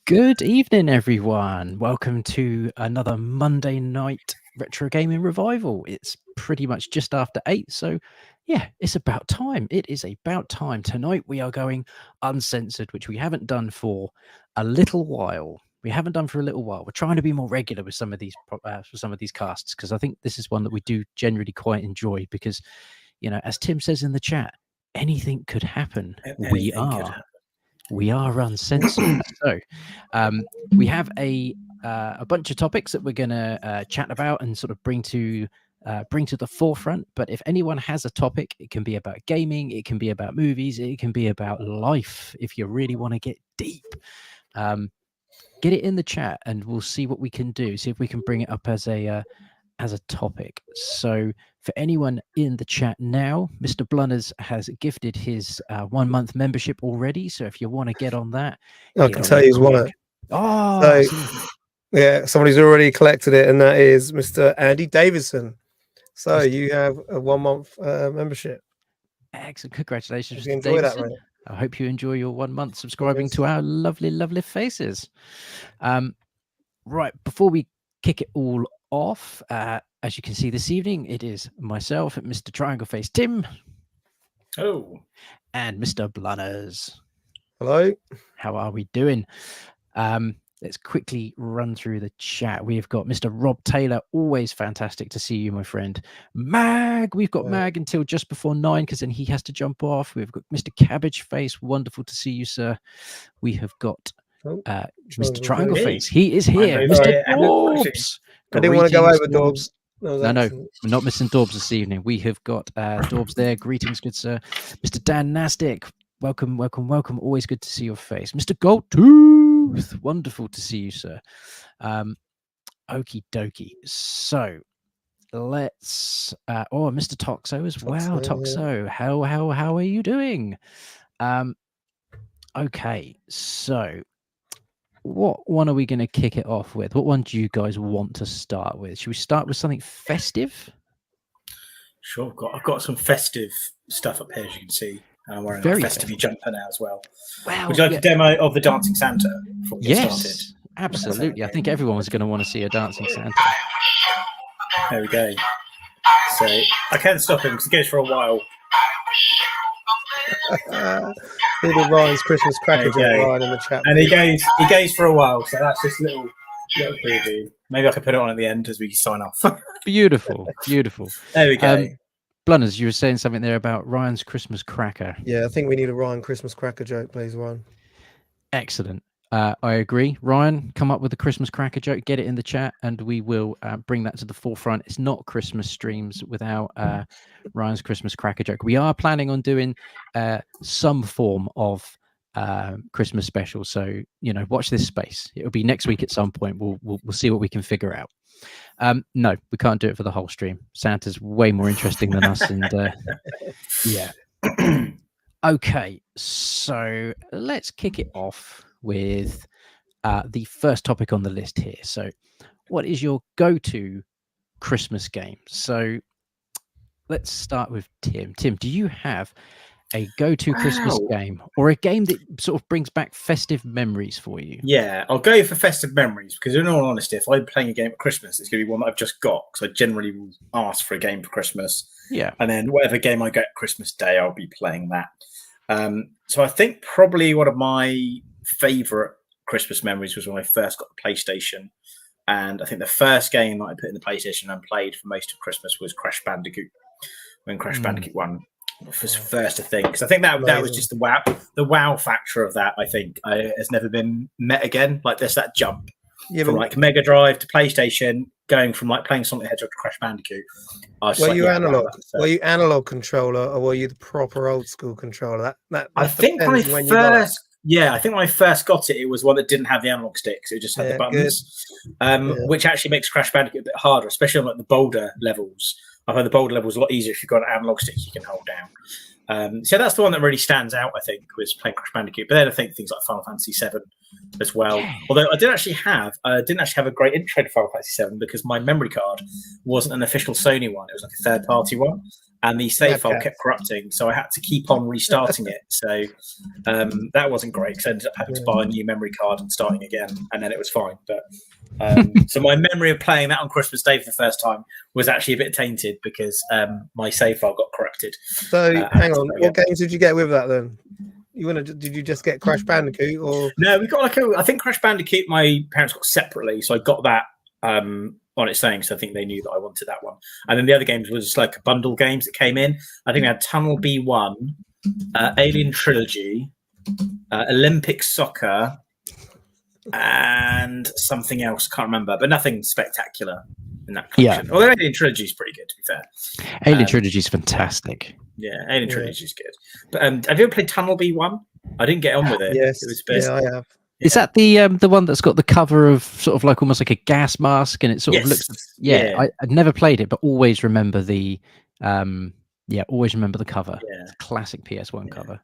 Good evening, everyone. Welcome to another Monday night retro gaming revival. It's pretty much just after 8, so yeah, it's about time. It is about time. Tonight we are going uncensored, which we haven't done for a little while. We're trying to be more regular with some of these casts because I think this is one that we do generally quite enjoy because, as Tim says in the chat, anything could happen. We are uncensored. So we have a bunch of topics that we're going to chat about and sort of bring to the forefront. But if anyone has a topic, it can be about gaming, it can be about movies, it can be about life. If you really want to get deep, get it in the chat, and we'll see what we can do. See if we can bring it up as a topic. So for anyone in the chat now, Mr. Blunners has gifted his 1 month membership already. So if you want to get on that, I can tell you who's won it. Oh, yeah, somebody's already collected it, and that is Mr. Andy Davidson. So you have a 1 month membership. Excellent. Congratulations, Mr. Davidson. That, right? I hope you enjoy your 1 month subscribing to our lovely, lovely faces. Right, before we kick it all off, as you can see this evening, it is myself, Mr. Triangle Face Tim. Oh. And Mr. Blunners. Hello. How are we doing? Let's quickly run through the chat. We've got Mr. Rob Taylor, always fantastic to see you, my friend. Mag, we've got Mag until just before 9 because then he has to jump off. We've got Mr. Cabbage Face, wonderful to see you, sir. We have got Mr. Triangle Face. He is here. Mr. Dorbs. I didn't want to go over Dorbs. No, we're not missing Dorbs this evening. We have got Dorbs there. Greetings, good sir. Mr. Dan Nastic, welcome, welcome, welcome. Always good to see your face. Mr. Goldtooth, wonderful to see you, sir. Okie dokie. So let's Mr. Toxo as well. Toxo, how are you doing? Okay, so what one are we going to kick it off with? What one do you guys want to start with? Should we start with something festive? Sure, I've got some festive stuff up here, as you can see. I'm wearing a festive jumper now as well. Wow. Would you like a demo of the Dancing Santa before we get started? Absolutely. I think everyone's going to want to see a Dancing Santa. There we go. So I can't stop him because he goes for a while. Little Ryan's Christmas cracker joke Ryan in the chat. And he goes for a while, so that's just a little preview. Maybe I could put it on at the end as we sign off. Beautiful. There we go. Blunners, you were saying something there about Ryan's Christmas cracker. Yeah, I think we need a Ryan Christmas cracker joke, please, Ryan. Excellent. I agree. Ryan, come up with a Christmas cracker joke, get it in the chat, and we will bring that to the forefront. It's not Christmas streams without Ryan's Christmas cracker joke. We are planning on doing some form of Christmas special, so watch this space. It'll be next week at some point. We'll see what we can figure out. No, we can't do it for the whole stream. Santa's way more interesting than us, and yeah. Okay, so let's kick it off with the first topic on the list here. So what is your go-to Christmas game? So let's start with Tim. Tim, do you have a go-to Christmas game or a game that sort of brings back festive memories for you? Yeah, I'll go for festive memories because in all honesty, if I'm playing a game at Christmas, it's going to be one that I've just got because I generally will ask for a game for Christmas. Yeah. And then whatever game I get Christmas Day, I'll be playing that. So I think probably one of my favorite Christmas memories was when I first got the PlayStation. And I think the first game that I put in the PlayStation and played for most of Christmas was Crash Bandicoot. When Crash Bandicoot 1 was first a thing. Because I think that was just the wow factor of that, I think, has never been met again. Like there's that jump from like Mega Drive to PlayStation, going from like playing Sonic the Hedgehog to Crash Bandicoot. Were you analog? Were you analog controller or were you the proper old school controller? I think when I first got it, it was one that didn't have the analog sticks. It just had the buttons, which actually makes Crash Bandicoot a bit harder, especially on like the boulder levels. I find the boulder levels a lot easier if you've got an analog stick you can hold down. So that's the one that really stands out, I think, was playing Crash Bandicoot. But then I think things like Final Fantasy VII as well. Although I didn't actually have a great intro to Final Fantasy VII because my memory card wasn't an official Sony one; it was like a third-party one. and the save file kept corrupting, so I had to keep on restarting it. So that wasn't great because I ended up having to buy a new memory card and starting again, and then it was fine. But so my memory of playing that on Christmas Day for the first time was actually a bit tainted because my save file got corrupted. So hang on, what games did you get with that then? Did you just get Crash Bandicoot or no? We got I think Crash Bandicoot. My parents got separately, so I got that on its own. So I think they knew that I wanted that one. And then the other games was like a bundle games that came in. I think we had Tunnel B1, Alien Trilogy, Olympic Soccer, and something else. Can't remember, but nothing spectacular in that collection. Yeah. Although Alien Trilogy is pretty good, to be fair. Alien Trilogy is fantastic. Yeah, Alien Trilogy is good. But have you ever played Tunnel B1? I didn't get on with it. Yes, it was best. I have. Is that the one that's got the cover of sort of like almost like a gas mask, and it sort of looks? Yeah, I've never played it, but always remember the always remember the cover. Yeah, it's a classic PS1 cover.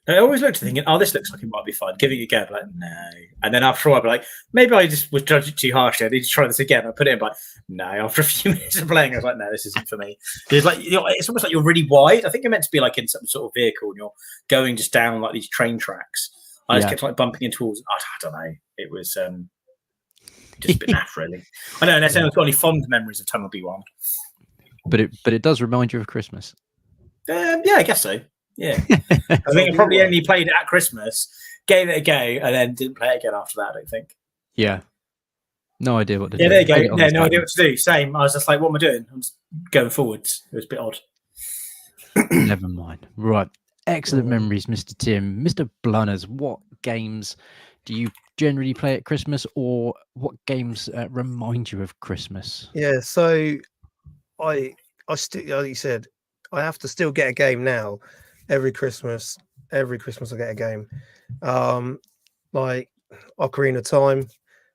And I always looked at thinking, oh, this looks like it might be fun. Giving it a go, I'm like, no. And then after a while, I'd be like, maybe I just was judging too harshly. I need to try this again. I put it in, like, no. After a few minutes of playing, I was like, no, this isn't for me. It's like it's almost like you're really wide. I think you're meant to be like in some sort of vehicle, and you're going just down like these train tracks. I just kept like bumping into walls. I don't know. It was just a bit naff, really. I don't know. Unless anyone's got any fond memories of Tunnel B1. But it does remind you of Christmas. Yeah, I guess so. Yeah, I think I probably only played it at Christmas, gave it a go, and then didn't play it again after that. I don't think. Yeah, no idea what to do. Yeah, there you go. No idea what to do. Same. I was just like, "What am I doing?" I'm just going forwards. It was a bit odd. Never mind. Right. Excellent memories, Mr. Tim. Mr. Blunners, what games do you generally play at Christmas, or what games remind you of Christmas? Yeah, so I still, like you said, I have to still get a game now. Every Christmas I get a game. Like Ocarina of Time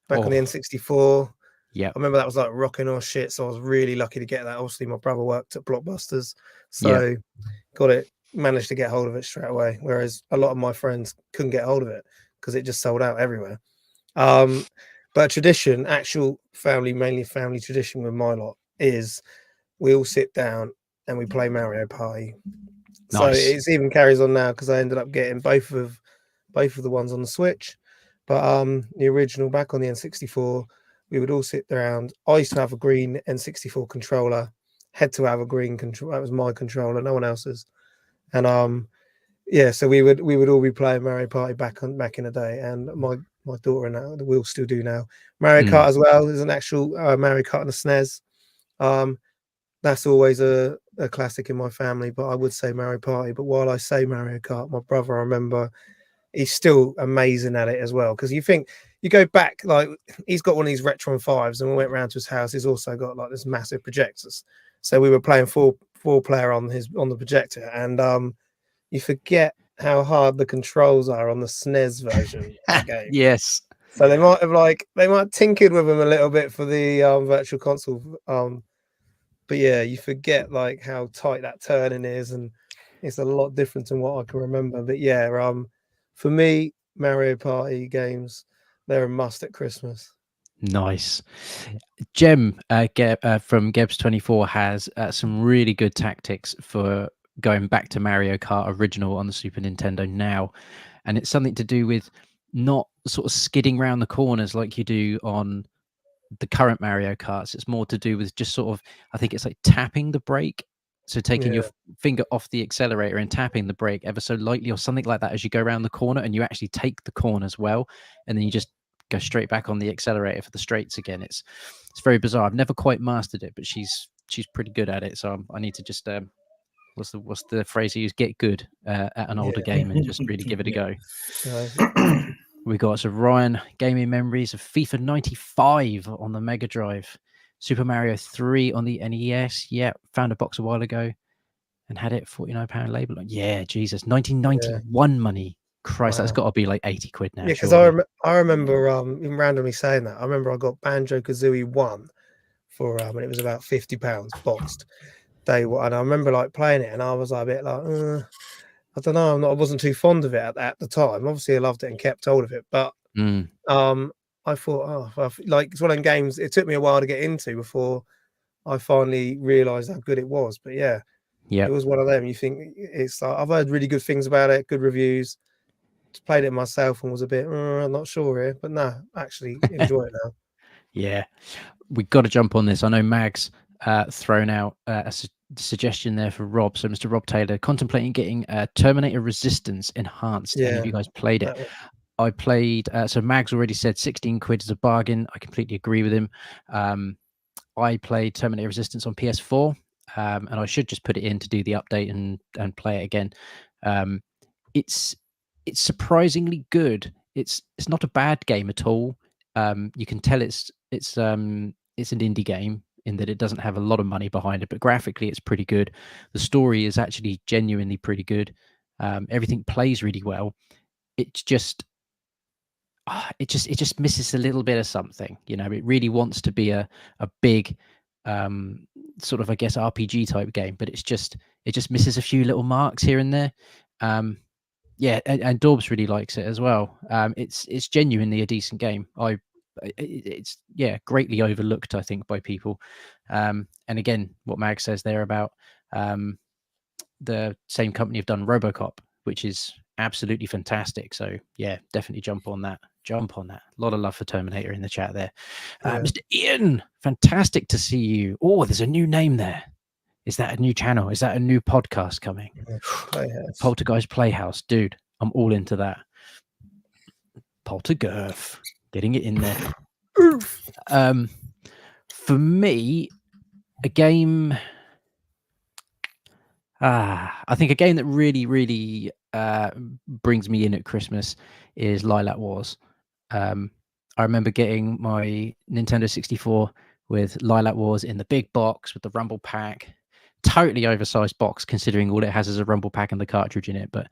back on the N64. Yeah, I remember that was like rocking or shit. So I was really lucky to get that. Obviously, my brother worked at Blockbusters, so got it. Managed to get hold of it straight away, whereas a lot of my friends couldn't get hold of it because it just sold out everywhere. But tradition, actual family, mainly family tradition with my lot is we all sit down and we play Mario Party. Nice. So it even carries on now because I ended up getting both of the ones on the Switch, but the original back on the N64, we would all sit around. I used to have a green N64 controller, had to have a green controller. That was my controller, no one else's. And so we would all be playing Mario Party back in the day, and my daughter and that we'll still do now. Mario Kart as well. There's an actual Mario Kart on the SNES. That's always a classic in my family, but I would say Mario Party. But while I say Mario Kart, my brother, I remember, he's still amazing at it as well. Because you think you go back, like he's got one of these Retron 5s, and we went round to his house. He's also got like this massive projectors, so we were playing four player on the projector, and you forget how hard the controls are on the SNES version of the game. Yes. So they might have tinkered with them a little bit for the virtual console. But yeah, you forget like how tight that turning is, and it's a lot different than what I can remember. But yeah, for me, Mario Party games, they're a must at Christmas. Nice. Jem from Gebs24 has some really good tactics for going back to Mario Kart original on the Super Nintendo now, and it's something to do with not sort of skidding around the corners like you do on the current Mario Karts. It's more to do with just sort of, I think it's like tapping the brake, so taking your finger off the accelerator and tapping the brake ever so lightly or something like that as you go around the corner, and you actually take the corner as well, and then you just go straight back on the accelerator for the straights again. It's very bizarre. I've never quite mastered it, but she's pretty good at it. So I need to just what's the phrase you use? Get good at an older game and just really give it a go. We got some Ryan gaming memories of FIFA 95 on the Mega Drive, Super Mario 3 on the NES. Yeah, found a box a while ago and had it £49 label. Yeah, Jesus, 1991 money. Christ, that's got to be like 80 quid now. Yeah, because I remember even randomly saying that. I remember I got Banjo-Kazooie 1 for and it was about £50 boxed day one. And I remember like playing it, and I was like a bit like, I don't know, I wasn't too fond of it at the time. Obviously, I loved it and kept hold of it, but I thought, like it's one of them games. It took me a while to get into before I finally realised how good it was. But yeah, Yeah. It was one of them. You think it's like, I've heard really good things about it, good reviews. Played it myself and was a bit, I'm not sure here, but no, actually enjoy it now. Yeah, we got to jump on this. I know Mag's thrown out a suggestion there for Rob. So Mr. Rob Taylor contemplating getting Terminator Resistance Enhanced. Any of you guys played it? I played. So Mag's already said 16 quid is a bargain. I completely agree with him. I played Terminator Resistance on PS4, and I should just put it in to do the update and play it again. It's surprisingly good. It's not a bad game at all. You can tell it's an indie game in that it doesn't have a lot of money behind it, but graphically it's pretty good. The story is actually genuinely pretty good. Everything plays really well. It's just it just misses a little bit of something. You know, it really wants to be a big sort of, I guess, RPG type game, but it just misses a few little marks here and there. Yeah, and Dorbs really likes it as well. It's genuinely a decent game. It's greatly overlooked, I think, by people. And again, what Mag says there about the same company have done RoboCop, which is absolutely fantastic. So yeah, definitely jump on that. A lot of love for Terminator in the chat there. Mr. Ian, fantastic to see you. Oh, there's a new name there. Is that a new channel? Is that a new podcast coming? Poltergeist Playhouse, dude. I'm all into that. Poltergeist, getting it in there. For me, a game. I think a game that really, really brings me in at Christmas is Lilac Wars. I remember getting my Nintendo 64 with Lilac Wars in the big box with the Rumble Pack. Totally oversized box considering all it has is a Rumble Pack and the cartridge in it. But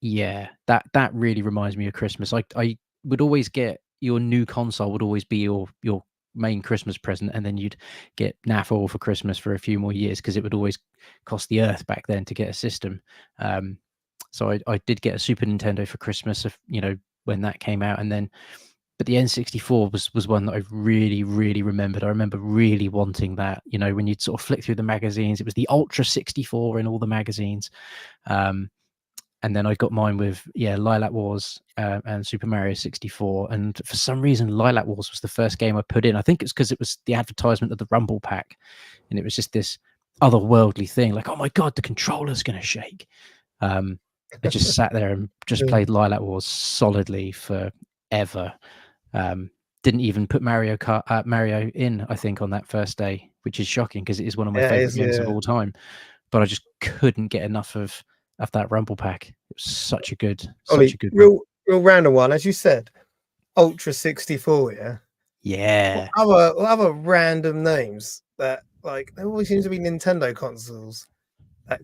yeah, that really reminds me of Christmas. I would always get your new console would always be your main Christmas present, and then you'd get NAF all for Christmas for a few more years because it would always cost the earth back then to get a system. So I did get a Super Nintendo for Christmas, you know, when that came out, and then but the N64 was one that I really, really remembered. I remember really wanting that. You know, when you'd sort of flick through the magazines, it was the Ultra 64 in all the magazines. And then I got mine with Lilac Wars and Super Mario 64. And for some reason, Lilac Wars was the first game I put in. I think it's because it was the advertisement of the Rumble Pack, and it was just this otherworldly thing. Like, oh my god, the controller's going to shake. I just sat there and just played Lilac Wars solidly forever. Didn't even put Mario in, I think, on that first day, which is shocking because it is one of my favorite games of all time. But I just couldn't get enough of that Rumble Pack. It was such a good real random one, as you said. Ultra 64, yeah. What other random names that, like, there always seems to be Nintendo consoles.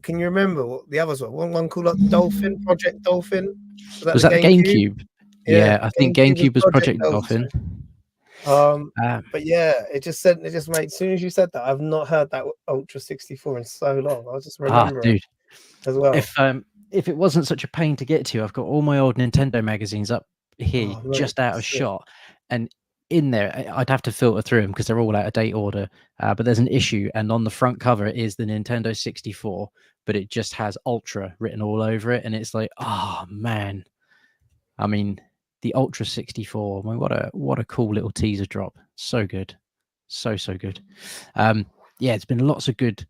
Can you remember what the others were? One called like Dolphin, Project Dolphin. Was that the GameCube? Yeah, I think GameCube was Project Dolphin. But yeah, it just made, as soon as you said that, I've not heard that Ultra 64 in so long. I just remember it as well. If it wasn't such a pain to get to, I've got all my old Nintendo magazines up here, just out of shot, and in there I'd have to filter through them because they're all out of date order. But there's an issue, and on the front cover it is the Nintendo 64, but it just has Ultra written all over it, and it's like, oh man, I mean, the Ultra 64. I mean, what a cool little teaser drop. So good, so good. Yeah, it's been lots of good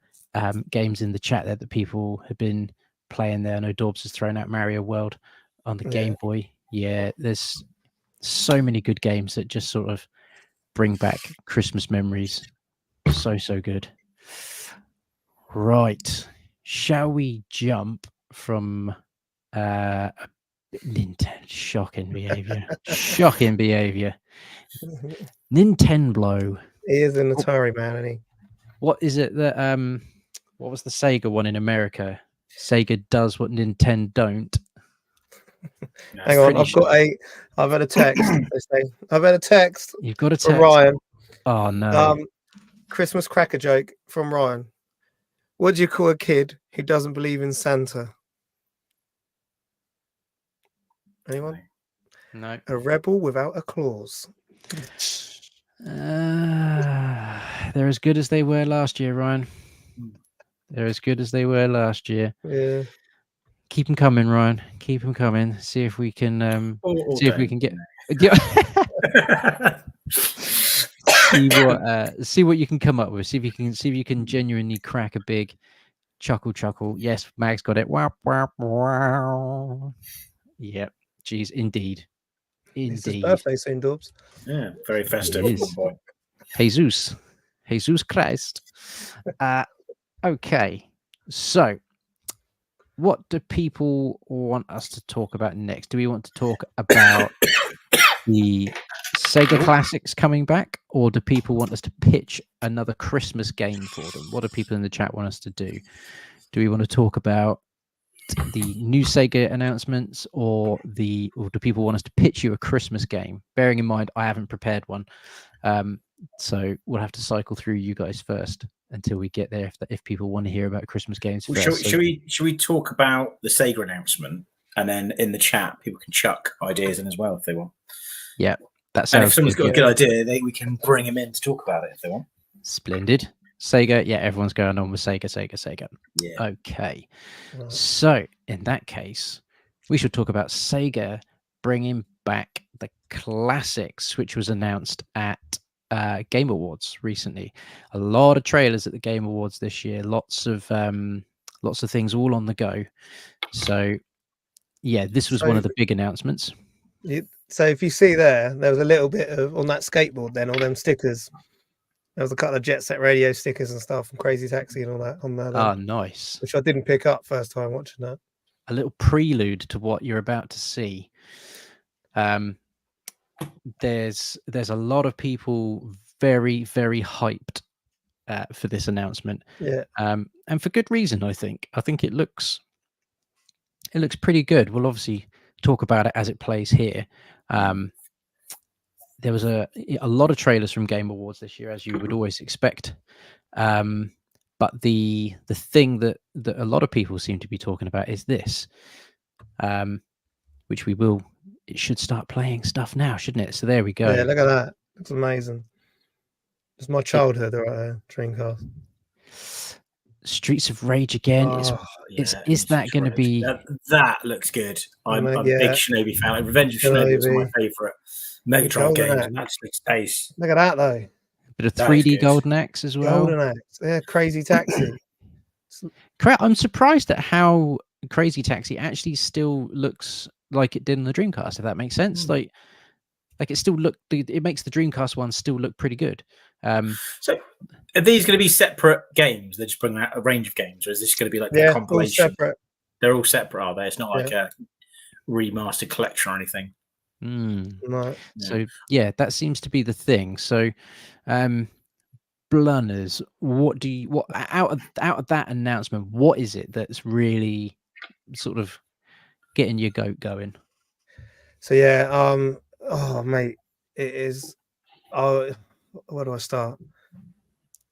games in the chat there that people have been playing there. I know Dorbs has thrown out Mario World on the Game Boy. Yeah, there's so many good games that just sort of bring back Christmas memories. So good. Right, shall we jump from Nintendo? Shocking behavior. Nintendo. He is an Atari man, isn't he? What is it that what was the Sega one in America? Sega does what Nintendo don't. Hang on, I've had a text. I've had a text. You've got a text from Ryan. Oh no. Christmas cracker joke from Ryan. What do you call a kid who doesn't believe in Santa? Anyone? No. A rebel without a clause. They're as good as they were last year, Ryan. They're as good as they were last year. Yeah. Keep them coming, Ryan. Keep them coming. See if we can Or see if we don't, can you get know. see what you can come up with. See if you can genuinely crack a big chuckle. Yes, Mag's got it. Wow, wow, wow. Yep. Geez, indeed. It's his birthday soon, Dobbs. Yeah, very festive. It is. Boy. Jesus Christ. Okay. So, what do people want us to talk about next? Do we want to talk about the Sega classics coming back, or do people want us to pitch another Christmas game for them? What do people in the chat want us to do? Do we want to talk about the new Sega announcements, or do people want us to pitch you a Christmas game? Bearing in mind, I haven't prepared one, so we'll have to cycle through you guys first until we get there. If people want to hear about Christmas games first, should we talk about the Sega announcement, and then in the chat people can chuck ideas in as well if they want. Yeah, that sounds. And if someone's got a good idea, we can bring them in to talk about it if they want. Splendid. Sega, yeah, everyone's going on with Sega. Yeah. Okay. Right. So in that case, we should talk about Sega bringing back the classics, which was announced at Game Awards recently. A lot of trailers at the Game Awards this year. Lots of things all on the go. So yeah, this was one of the big announcements. So if you see there was a little bit of on that skateboard. Then all them stickers. There was a couple of Jet Set Radio stickers and stuff from Crazy Taxi and all that on there. Oh, nice. Which I didn't pick up first time watching that. A little prelude to what you're about to see. There's a lot of people very, very hyped for this announcement. Yeah. And for good reason, I think. I think it looks pretty good. We'll obviously talk about it as it plays here. There was a lot of trailers from Game Awards this year, as you would always expect. But the thing that a lot of people seem to be talking about is this, which it should start playing stuff now, shouldn't it? So there we go. Yeah, look at that. It's amazing. It's my childhood right there, Dreamcast. Streets of Rage again. Is that going to be? That looks good. I'm a big Shinobi fan. Revenge of Shinobi was my favourite Mega Drive game. And that's space. Look at that though. Bit of 3D Golden Axe as well. Golden Axe, yeah, Crazy Taxi. I'm surprised at how Crazy Taxi actually still looks like it did in the Dreamcast. If that makes sense, like it still it makes the Dreamcast one still look pretty good. So, are these going to be separate games? They're just bringing out a range of games, or is this going to be like their compilation? All separate. They're all separate, are they? It's not like a remastered collection or anything. Right. So yeah, that seems to be the thing. So, Blunners, what out of that announcement, what is it that's really sort of getting your goat going? So yeah, oh mate, it is. Oh, where do I start?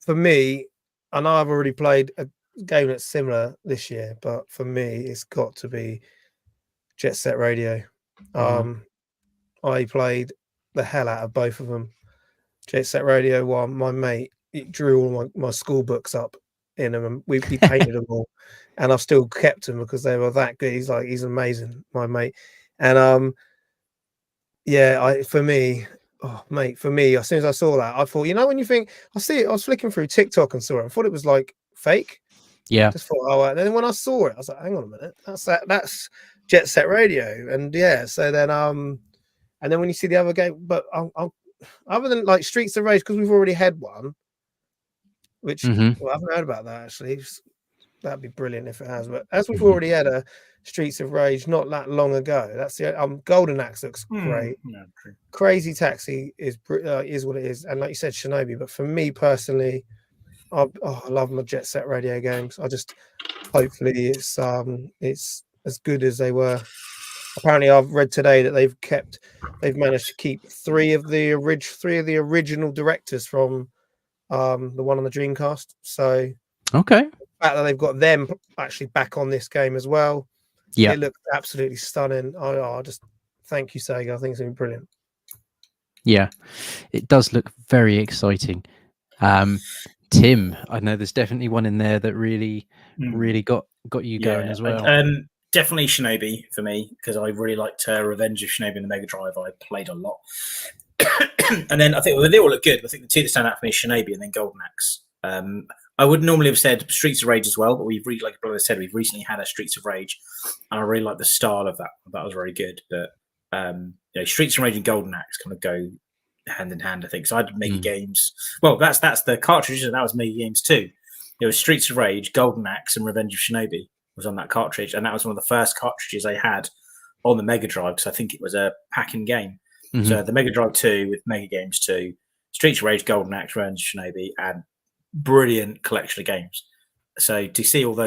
For me, I know I've already played a game that's similar this year, but for me, it's got to be Jet Set Radio. I played the hell out of both of them. Jet Set Radio 1, my mate, he drew all my school books up in them, and we painted them all, and I've still kept them because they were that good. He's amazing, my mate. And for me, as soon as I saw that, I thought, when you think, I was flicking through TikTok and saw it, I thought it was like fake. Yeah. Just thought, and then when I saw it, I was like, hang on a minute, that's Jet Set Radio. And so then and then when you see the other game, but other than like Streets of Rage, because we've already had one, which I haven't heard about that actually. That'd be brilliant if it has. But as we've already had a Streets of Rage not that long ago, that's the Golden Axe looks great. No, Crazy Taxi is what it is, and like you said, Shinobi. But for me personally, I love my Jet Set Radio games. Hopefully it's as good as they were. Apparently, I've read today that they've managed to keep three of the original directors from the one on the Dreamcast. So okay, the fact that they've got them actually back on this game as well. Yeah, it looks absolutely stunning. I just thank you, Sega. I think it's going to be brilliant. Yeah, it does look very exciting. Tim, I know there's definitely one in there that really got you going as well. Definitely Shinobi for me, because I really liked Revenge of Shinobi in the Mega Drive. I played a lot. And then I think they all look good. I think the two that stand out for me is Shinobi and then Golden Axe. I would normally have said Streets of Rage as well, but like I said, we've recently had a Streets of Rage, and I really like the style of that. That was very good. But Streets of Rage and Golden Axe kind of go hand in hand, I think. So I had Mega Games. Well, that's the cartridge, and that was Mega Games too. It was Streets of Rage, Golden Axe, and Revenge of Shinobi was on that cartridge, and that was one of the first cartridges I had on the Mega Drive, because I think it was a pack-in game. So the Mega Drive 2 with Mega Games 2, Streets of Rage, Golden Axe, Revenge of Shinobi, and brilliant collection of games. So to see all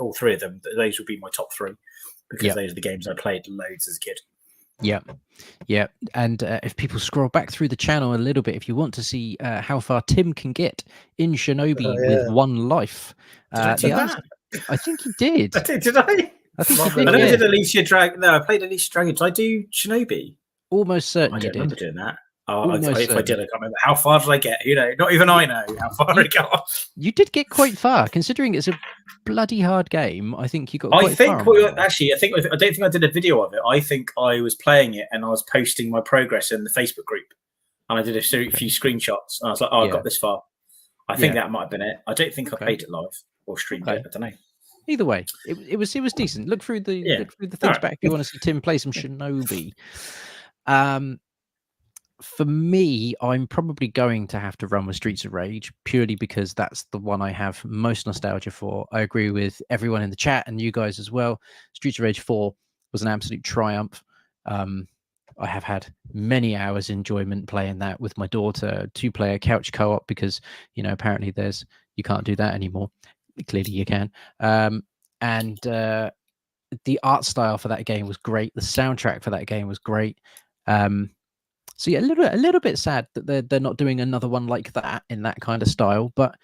all three of them, those would be my top three, because those are the games I played loads as a kid. Yeah. And if people scroll back through the channel a little bit, if you want to see how far Tim can get in Shinobi with one life, I think he did. Did I? I think I never did Alicia Dragon. No, I played Alicia Dragon. Did I do Shinobi? Almost certain I don't you remember did. doing that. If I did, I can't remember. How far did I get? Not even I know how far I got. You did get quite far, considering it's a bloody hard game. I think you got quite far. I don't think I did a video of it. I think I was playing it and I was posting my progress in the Facebook group, and I did a few screenshots. And I was like, I got this far. I think that might have been it. I don't think I played it live or streamed it. I don't know. Either way, it was decent. Look through the things back if you want to see Tim play some Shinobi. For me, I'm probably going to have to run with Streets of Rage, purely because that's the one I have most nostalgia for. I agree with everyone in the chat and you guys as well. Streets of Rage 4 was an absolute triumph. I have had many hours enjoyment playing that with my daughter, 2-player couch co-op, because apparently you can't do that anymore. Clearly you can. And the art style for that game was great. The soundtrack for that game was great. So yeah, a little bit sad that they're not doing another one like that in that kind of style. But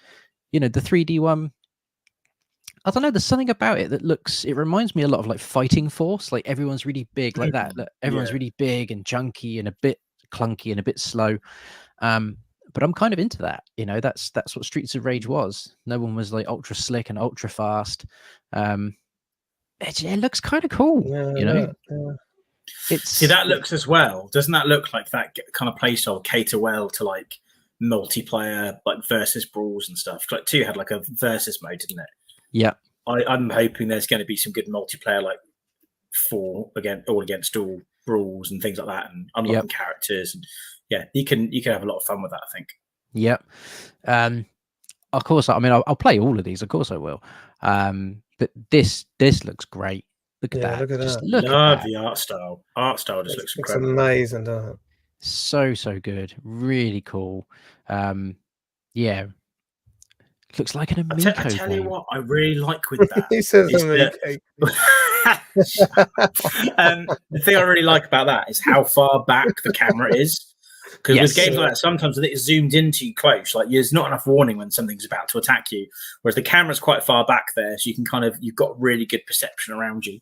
the 3D one, I don't know. There's something about it that it reminds me a lot of like Fighting Force. Like everyone's really big like that. Everyone's really big and chunky and a bit clunky and a bit slow. But I'm kind of into that. That's what Streets of Rage was. No one was like ultra slick and ultra fast. It looks kind of cool. Yeah. See, that looks as well. Doesn't that look like that kind of play style cater well to like multiplayer, like versus brawls and stuff? Like 2 had like a versus mode, didn't it? Yeah. I'm hoping there's going to be some good multiplayer, like 4 all against all brawls and things like that, and unlocking characters. And you can have a lot of fun with that, I think. Yep. Of course. I mean, I'll play all of these. Of course, I will. But this looks great. Look at that. Look at that. Love the art style. Art style just looks incredible. It's amazing, doesn't it? So good. Really cool. Yeah. Looks like an Amico. I tell you what, I really like with that. He says Amico. The thing I really like about that is how far back the camera is. Because with games like that, sometimes it's zoomed in too close. Like there's not enough warning when something's about to attack you. Whereas the camera's quite far back there, so you can you've got really good perception around you.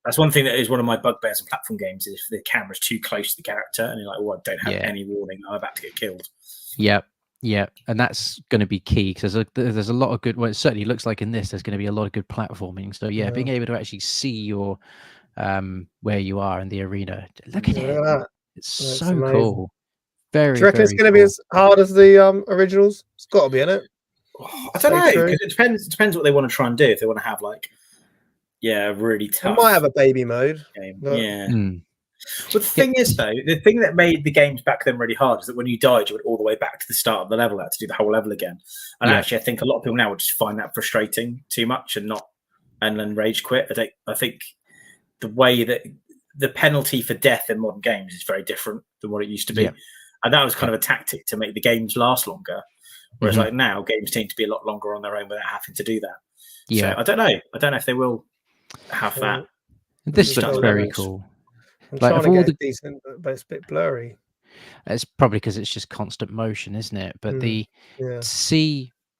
That's one thing that is one of my bugbears in platform games, is if the camera's too close to the character and you're like, I don't have any warning, I'm about to get killed. Yeah, and that's going to be key, because there's a lot of good. Well, it certainly looks like in this, there's going to be a lot of good platforming. So being able to actually see your where you are in the arena. Look at it. It's so amazing. Cool. Very. Do you reckon it's going to be as hard as the originals? It's got to be, in it. I don't know. Because it depends what they want to try and do. If they want to have really tough. It might have a baby mode. Game. But the thing is, though, the thing that made the games back then really hard is that when you died, you went all the way back to the start of the level, had to do the whole level again. And actually, I think a lot of people now would just find that frustrating too much and then rage quit. I think the way that the penalty for death in modern games is very different than what it used to be. And that was kind of a tactic to make the games last longer. Whereas like now, games tend to be a lot longer on their own without having to do that. So I don't know. I don't know if they will have that. This looks very cool. I'm trying to get decent, but it's a bit blurry. It's probably because it's just constant motion, isn't it? But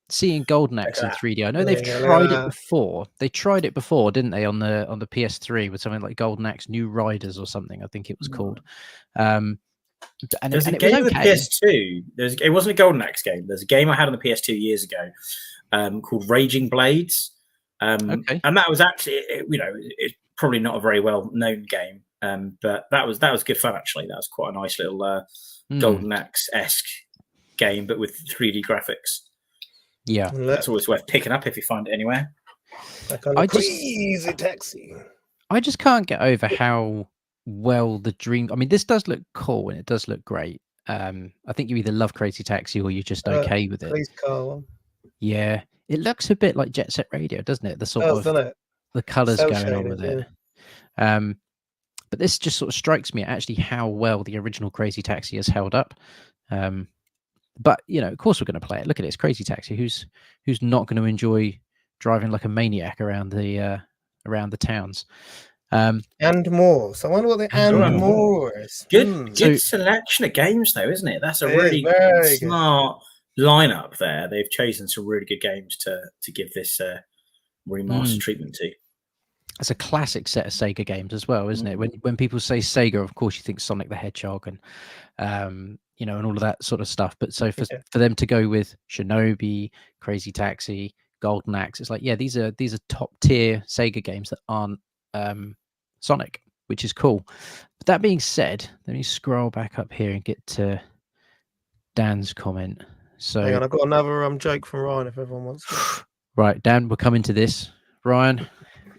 seeing Golden Axe in 3D, I know they've tried it before. They tried it before, didn't they, on the PS3 with something like Golden Axe New Riders or something, I think it was called. and There's a it was game on the okay. PS2. It wasn't a Golden Axe game. There's a game I had on the PS2 years ago called Raging Blades. Okay. And that was actually, it's probably not a very well known game, but that was good fun actually. That was quite a nice little Golden Axe-esque game, but with 3D graphics. Yeah, that's always worth picking up if you find it anywhere. That kind of crazy taxi. I just can't get over how well the dream. I mean, this does look cool and it does look great. I think you either love Crazy Taxi or you're just okay with it. Police car one. Yeah, it looks a bit like Jet Set Radio, doesn't it? The sort doesn't of it? the colours Cell going on shaded, with it. But this just sort of strikes me actually how well the original Crazy Taxi has held up. But of course we're going to play it. Look at it, it's Crazy Taxi. Who's not going to enjoy driving like a maniac around the towns? And more. So I wonder what the and more is. Good selection of games, though, isn't it? That's a really smart lineup there. They've chosen some really good games to give this remastered treatment to. It's a classic set of Sega games as well, isn't it? When people say Sega, of course you think Sonic the Hedgehog and and all of that sort of stuff. But so for them to go with Shinobi, Crazy Taxi, Golden Axe, it's like, yeah, these are top tier Sega games that aren't Sonic, which is cool. But that being said, let me scroll back up here and get to Dan's comment. So hang on, I've got another joke from Ryan if everyone wants to. Right, Dan, we're coming to this. Ryan,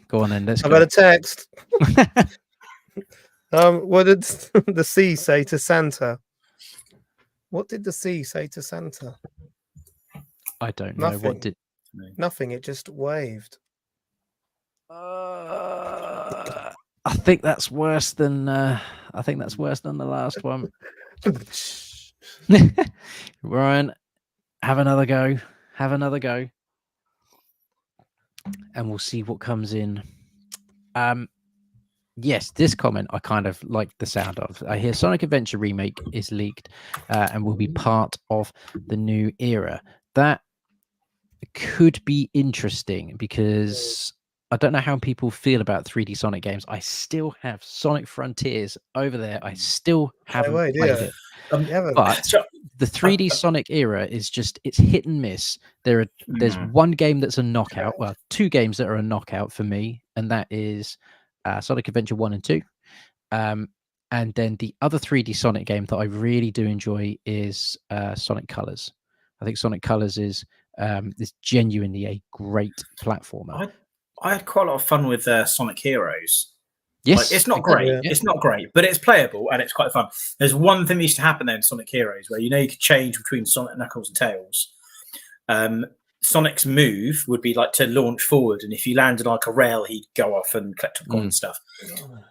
go on then. Let's go. I've had a text. What did the sea say to Santa? What did the sea say to Santa? I don't know. What did? Nothing. It just waved. I think that's worse than. The last one. Ryan, have another go. And we'll see what comes in. Yes, this comment I kind of like the sound of. I hear Sonic Adventure Remake is leaked and will be part of the new era. That could be interesting because I don't know how people feel about 3D Sonic games. I still have Sonic Frontiers over there. I still haven't played it. But the 3D Sonic era is just, it's hit and miss. There's one game that's a knockout. Well, two games that are a knockout for me, and that is Sonic Adventure 1 and 2. And then the other 3D Sonic game that I really do enjoy is Sonic Colors. I think Sonic Colors is genuinely a great platformer. I had quite a lot of fun with Sonic Heroes. Yes, it's not great. Yeah. It's not great, but it's playable and it's quite fun. There's one thing that used to happen there in Sonic Heroes where you could change between Sonic, Knuckles, and Tails. Sonic's move would be like to launch forward, and if you landed like a rail, he'd go off and collect coin and stuff.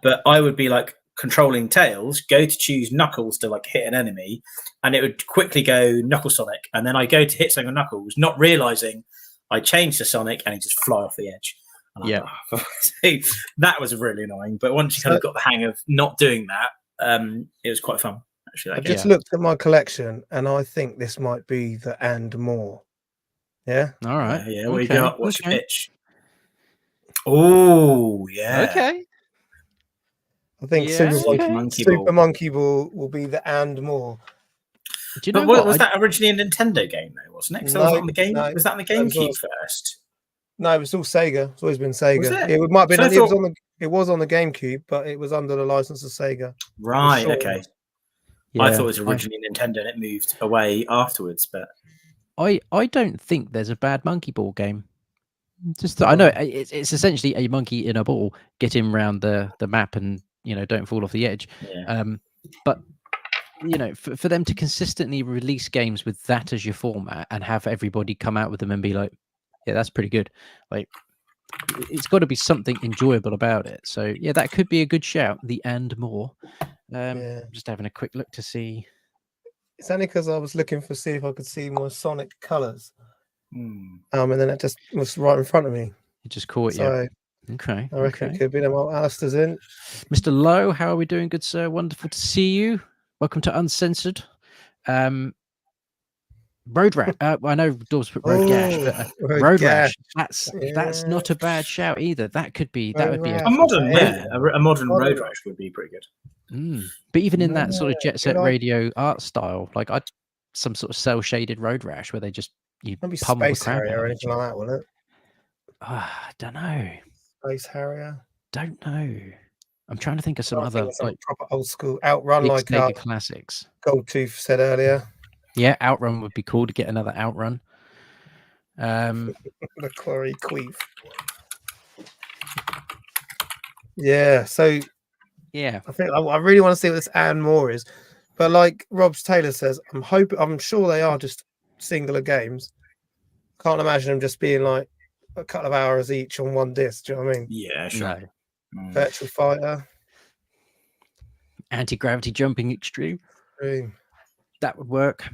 But I would be like controlling Tails, go to choose Knuckles to like hit an enemy, and it would quickly go Knuckle Sonic, and then I go to hit something on Knuckles, not realizing I changed to Sonic, and he just fly off the edge. Yeah, so that was really annoying. But once you kind of got the hang of not doing that, it was quite fun. Actually, I just looked at my collection, and I think this might be the and more. Yeah. All right. Yeah. What you got? What's your pitch? Oh, yeah. Okay. I think Super Monkey Ball will be the and more. Do you know what? Was that originally a Nintendo game though? Wasn't it? No, was that on the game? Was that on the GameCube first? No, it was all Sega. It's always been Sega. Was it? It might be. It was on the GameCube, but it was under the license of Sega. Right. Okay. Yeah, I thought it was originally Nintendo and it moved away afterwards, but I don't think there's a bad Monkey Ball game. I know it's essentially a monkey in a ball getting around the map and don't fall off the edge. Yeah. But for them to consistently release games with that as your format and have everybody come out with them and be like, yeah, that's pretty good. Like, it's got to be something enjoyable about it. So yeah, that could be a good shout. The and more. Just having a quick look to see. It's only because I was looking to see if I could see more Sonic colors. And then it just was right in front of me. It just caught you. Okay. I reckon it could be them. While Alistair's in. Mr. Lowe, how are we doing, good sir? Wonderful to see you. Welcome to Uncensored. Road Rash. I know Dobbs put Road Gash, but Road Gash. Rash. That's not a bad shout either. That would be Road a Rash. A modern, Hey. a modern Modern road one. rash would be pretty good. But even in that sort of Jet Set good Radio art style, like some sort of cell shaded Road Rash where they just Maybe pummel the Space crap Harrier out or of anything each like other. that, wouldn't it? I don't know. Space Harrier. Don't know. I'm trying to think of some other like proper old school Outrun, big like Sega classics. Goldtooth said earlier. Yeah, Outrun would be cool to get another Outrun. The Quarry Queef. Yeah, so yeah, I think I really want to see what this and more is, but like Rob Taylor says, I'm sure they are just singular games. Can't imagine them just being like a couple of hours each on one disc. Do you know what I mean? Yeah, sure. No. Virtual Fighter, Anti-Gravity Jumping Extreme. That would work.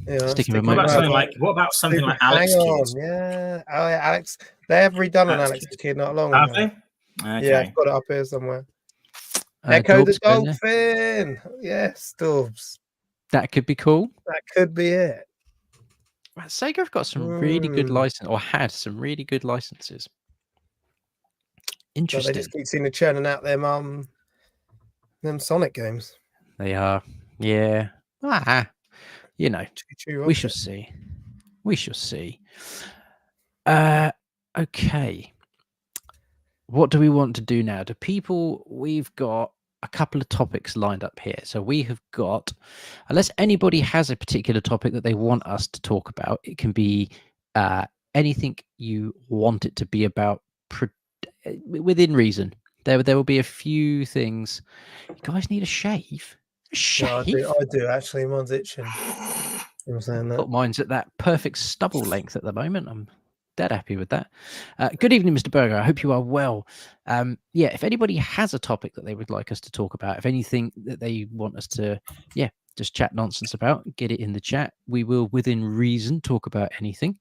Yeah, Sticking with What about my something like Alex Kidd? Yeah, oh yeah, Alex. They've redone an Alex Kidd not long Have ago. they? Okay. Yeah, I've got it up here somewhere. Echo the Dolphin. Yes, Dobbs. That could be cool. That could be it. Sega have got some really good license, or had some really good licenses. Interesting. They just keep seeing churning out them Sonic games. They are, yeah. You know, we shall see. We shall see. Okay. What do we want to do now? We've got a couple of topics lined up here. So we have got, unless anybody has a particular topic that they want us to talk about, it can be anything you want it to be about within reason. There will be a few things. You guys need a shave? A shave? Yeah, I do actually. Mine's itching. I'm saying that. Mine's at that perfect stubble length at the moment. I'm dead happy with that. Good evening, Mr. Berger. I hope you are well. If anybody has a topic that they would like us to talk about, if anything that they want us to, just chat nonsense about, get it in the chat. We will, within reason, talk about anything.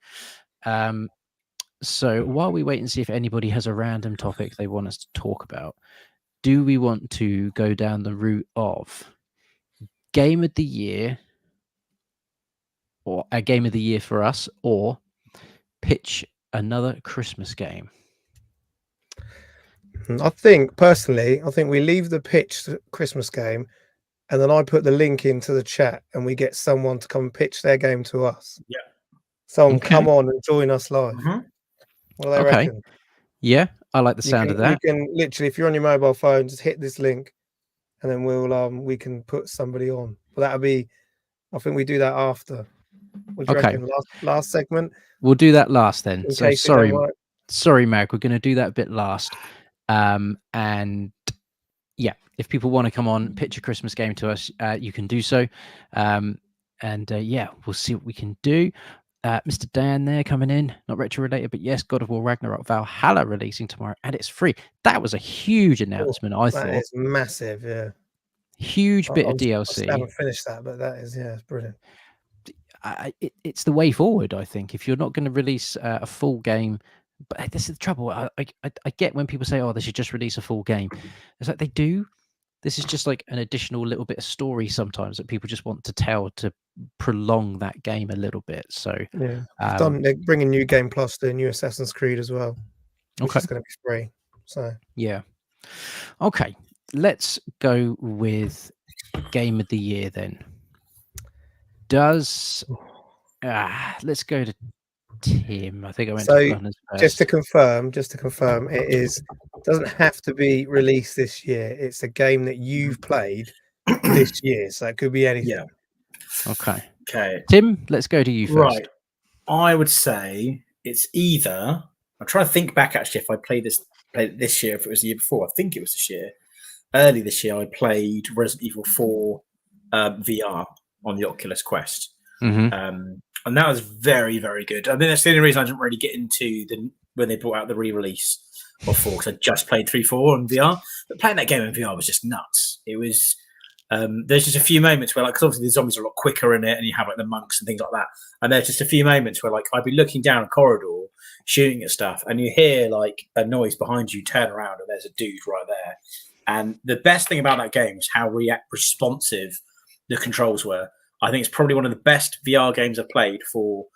So while we wait and see if anybody has a random topic they want us to talk about, do we want to go down the route of Game of the Year, or a Game of the Year for us, or pitch another Christmas game? I think personally, we leave the pitch Christmas game, and then I put the link into the chat, and we get someone to come pitch their game to us. Yeah. Someone come on and join us live. What do they reckon? Yeah, I like the sound of that. You can literally, if you're on your mobile phone, just hit this link, and then we can put somebody on. But that'll be, I think we do that after. What do you reckon? Last segment. We'll do that last then. So sorry, Mag. We're going to do that a bit last. And yeah, if people want to come on, pitch a Christmas game to us, you can do so. We'll see what we can do. Mr. Dan there coming in, not retro related, but yes, God of War Ragnarok Valhalla releasing tomorrow, and it's free. That was a huge announcement. I thought it's massive. Yeah, huge bit of DLC. I haven't finished that, but that is it's brilliant. It's the way forward, I think. If you're not going to release a full game, but this is the trouble. I get when people say, "Oh, they should just release a full game." It's like they do. This is just like an additional little bit of story sometimes that people just want to tell to prolong that game a little bit. So yeah, they're bringing New Game Plus, the new Assassin's Creed as well, which is going to be free. So yeah, okay. Let's go with Game of the Year then. Let's go to Tim. I think I went to Runners first. Just to confirm, it doesn't have to be released this year. It's a game that you've played this year, so it could be anything. Yeah. Okay. Tim, let's go to you first. Right. I would say it's either. I'm trying to think back actually if I played it this year, if it was the year before. I think it was this year. Early this year, I played Resident Evil 4 VR on the Oculus Quest. And that was very, very good. I mean, that's the only reason I didn't really get into when they brought out the re-release of 4, because I just played 3-4 on VR. But playing that game in VR was just nuts. It was, there's just a few moments where, because obviously the zombies are a lot quicker in it, and you have the monks and things like that. And there's just a few moments where I'd be looking down a corridor, shooting at stuff, and you hear a noise behind you, turn around, and there's a dude right there. And the best thing about that game is how responsive the controls were. I think it's probably one of the best VR games I've played for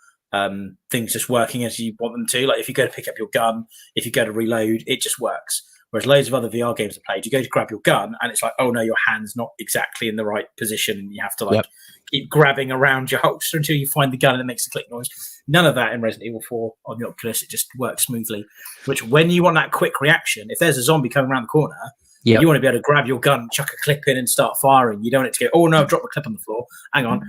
things just working as you want them to. Like if you go to pick up your gun, if you go to reload, it just works. Whereas loads of other VR games I've played, you go to grab your gun and it's like, oh no, your hand's not exactly in the right position, and you have to keep grabbing around your holster until you find the gun and it makes a click noise. None of that in Resident Evil 4 on the Oculus. It just works smoothly. Which when you want that quick reaction, if there's a zombie coming around the corner, you want to be able to grab your gun, chuck a clip in and start firing. You don't want it to go, oh no, I've dropped the clip on the floor. Hang on.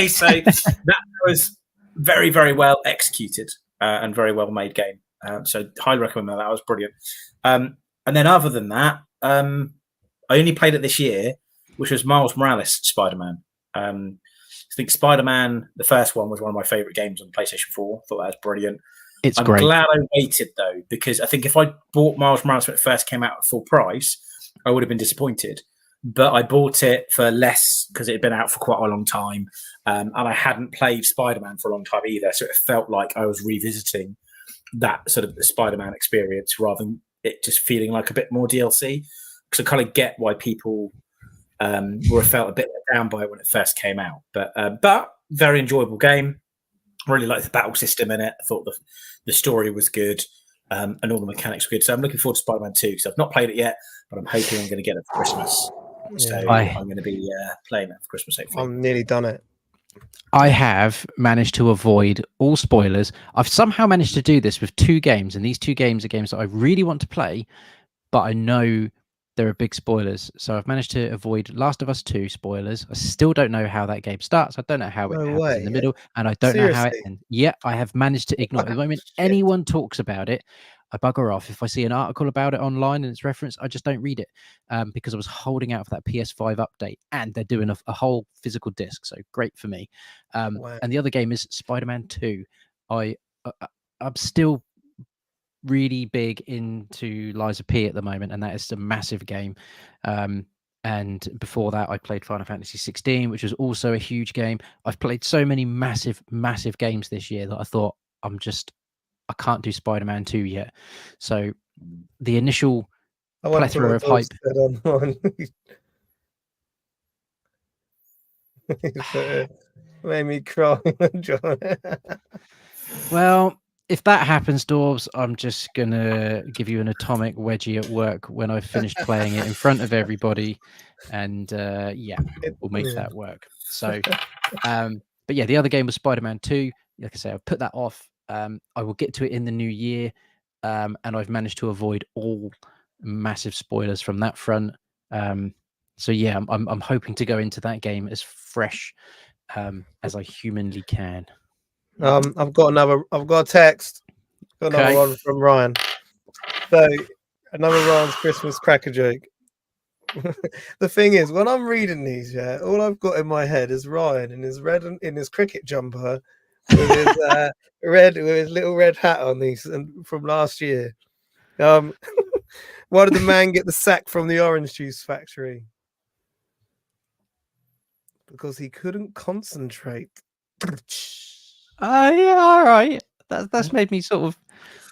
So that was very, very well executed and very well made game. So highly recommend that. That was brilliant. And then other than that, I only played it this year, which was Miles Morales Spider-Man. I think Spider-Man, the first one, was one of my favourite games on PlayStation 4. I thought that was brilliant. I'm great. Glad I waited, though, because I think if I bought Miles Morales when it first came out at full price, I would have been disappointed. But I bought it for less because it had been out for quite a long time. And I hadn't played Spider-Man for a long time either. So it felt like I was revisiting that sort of Spider-Man experience rather than it just feeling like a bit more DLC. Because I kind of get why people felt a bit down by it when it first came out. But very enjoyable game. Really liked the battle system in it. I thought the story was good and all the mechanics were good. So I'm looking forward to Spider-Man 2 because I've not played it yet, but I'm hoping I'm going to get it for Christmas. So I'm going to be playing that for Christmas, hopefully. I'm nearly done it. I have managed to avoid all spoilers. I've somehow managed to do this with 2 games, and these 2 games are games that I really want to play, but I know there are big spoilers. So I've managed to avoid Last of Us 2 spoilers. I still don't know how that game starts. I don't know how it happens in the middle, and I don't know how it ends. Yeah, I have managed to ignore it. At the moment anyone talks about it, I bugger off. If I see an article about it online and it's referenced, I just don't read it because I was holding out for that PS5 update, and they're doing a whole physical disc. So great for me. And the other game is Spider-Man 2. I'm still really big into Lies of P at the moment, and that is a massive game. And before that, I played Final Fantasy 16, which was also a huge game. I've played so many massive games this year that I thought I can't do Spider-Man 2 yet. So the initial plethora of hype. Made me cry. Well, if that happens, Dorbs, I'm just going to give you an atomic wedgie at work when I've finished playing it in front of everybody. And we'll make that work. So, but yeah, the other game was Spider-Man 2. Like I say, I've put that off. I will get to it in the new year. And I've managed to avoid all massive spoilers from that front. So yeah, I'm hoping to go into that game as fresh as I humanly can. I've got a text. Got another one from Ryan. So another Ryan's Christmas cracker joke. The thing is, when I'm reading these, all I've got in my head is Ryan in his cricket jumper with his with his little red hat on these and from last year. Why did the man get the sack from the orange juice factory? Because he couldn't concentrate. Yeah, all right. That's made me sort of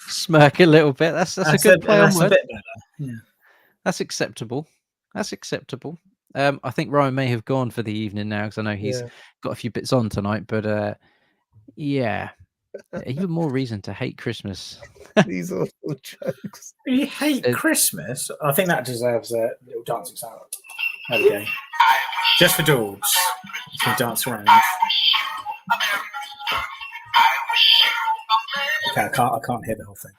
smirk a little bit. That's a good play on word. Yeah. That's acceptable. I think Ryan may have gone for the evening now because I know he's got a few bits on tonight. But yeah, even more reason to hate Christmas. These awful jokes. You hate Christmas? I think that deserves a little dancing sound. There we go. Just for dogs. You can dance around. Okay, I can't hear the whole thing.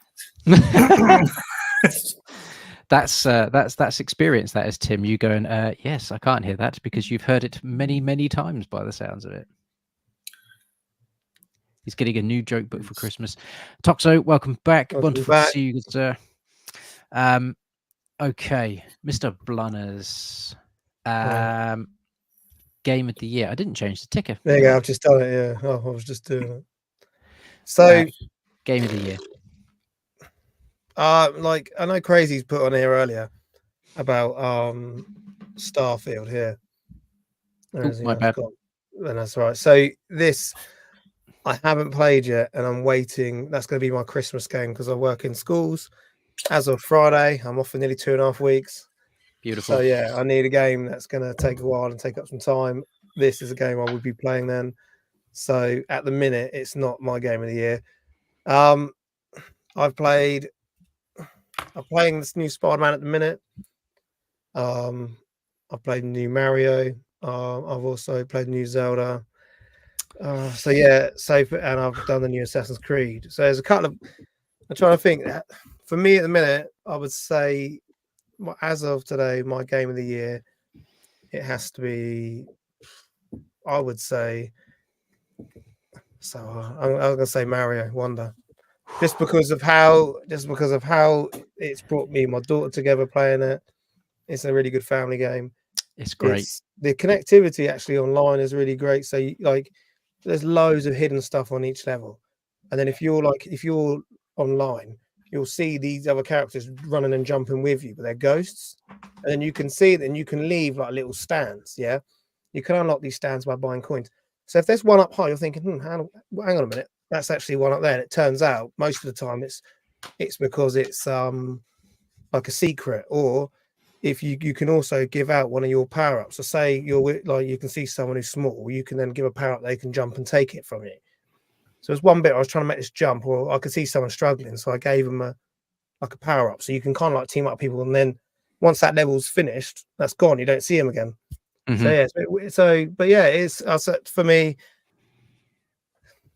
That's experience. That is Tim. You going? Yes, I can't hear that because you've heard it many times by the sounds of it. He's getting a new joke book for Christmas. Toxo, welcome back. Wonderful to see you, good sir. Okay, Mr. Blunners. Game of the year. I didn't change the ticker. There you go. I've just done it. Yeah. Oh, I was just doing it. So, game of the year. like I know Crazy's put on here earlier about Starfield here. My bad. And that's right. So this I haven't played yet, and I'm waiting. That's going to be my Christmas game because I work in schools. As of Friday, I'm off for nearly 2.5 weeks. Beautiful. So yeah, I need a game that's going to take a while and take up some time. this is a game I would be playing then. So at the minute, it's not my game of the year. I'm playing this new Spider-Man at the minute. I've played new Mario. I've also played new Zelda. So yeah, and I've done the new Assassin's Creed. So there's a couple of. I'm trying to think. For me at the minute, I would say, as of today, my game of the year, it has to be. I would say. So I'm gonna say Mario Wonder, just because of how it's brought me and my daughter together playing it. It's a really good family game. It's great. The connectivity actually online is really great. So there's loads of hidden stuff on each level, and then if you're online, you'll see these other characters running and jumping with you, but they're ghosts, and then you can see that, and you can leave like little stands. Yeah, you can unlock these stands by buying coins. So if there's one up high, you're thinking, hang on a minute, that's actually one up there. And it turns out most of the time it's because it's like a secret, or if you can also give out one of your power ups. So say you can see someone who's small, you can then give a power up, they can jump and take it from you. So there's one bit I was trying to make this jump, or I could see someone struggling, so I gave them a power up. So you can kind of like team up people, and then once that level's finished, that's gone. You don't see them again. Mm-hmm. So yeah, but yeah, it's for me.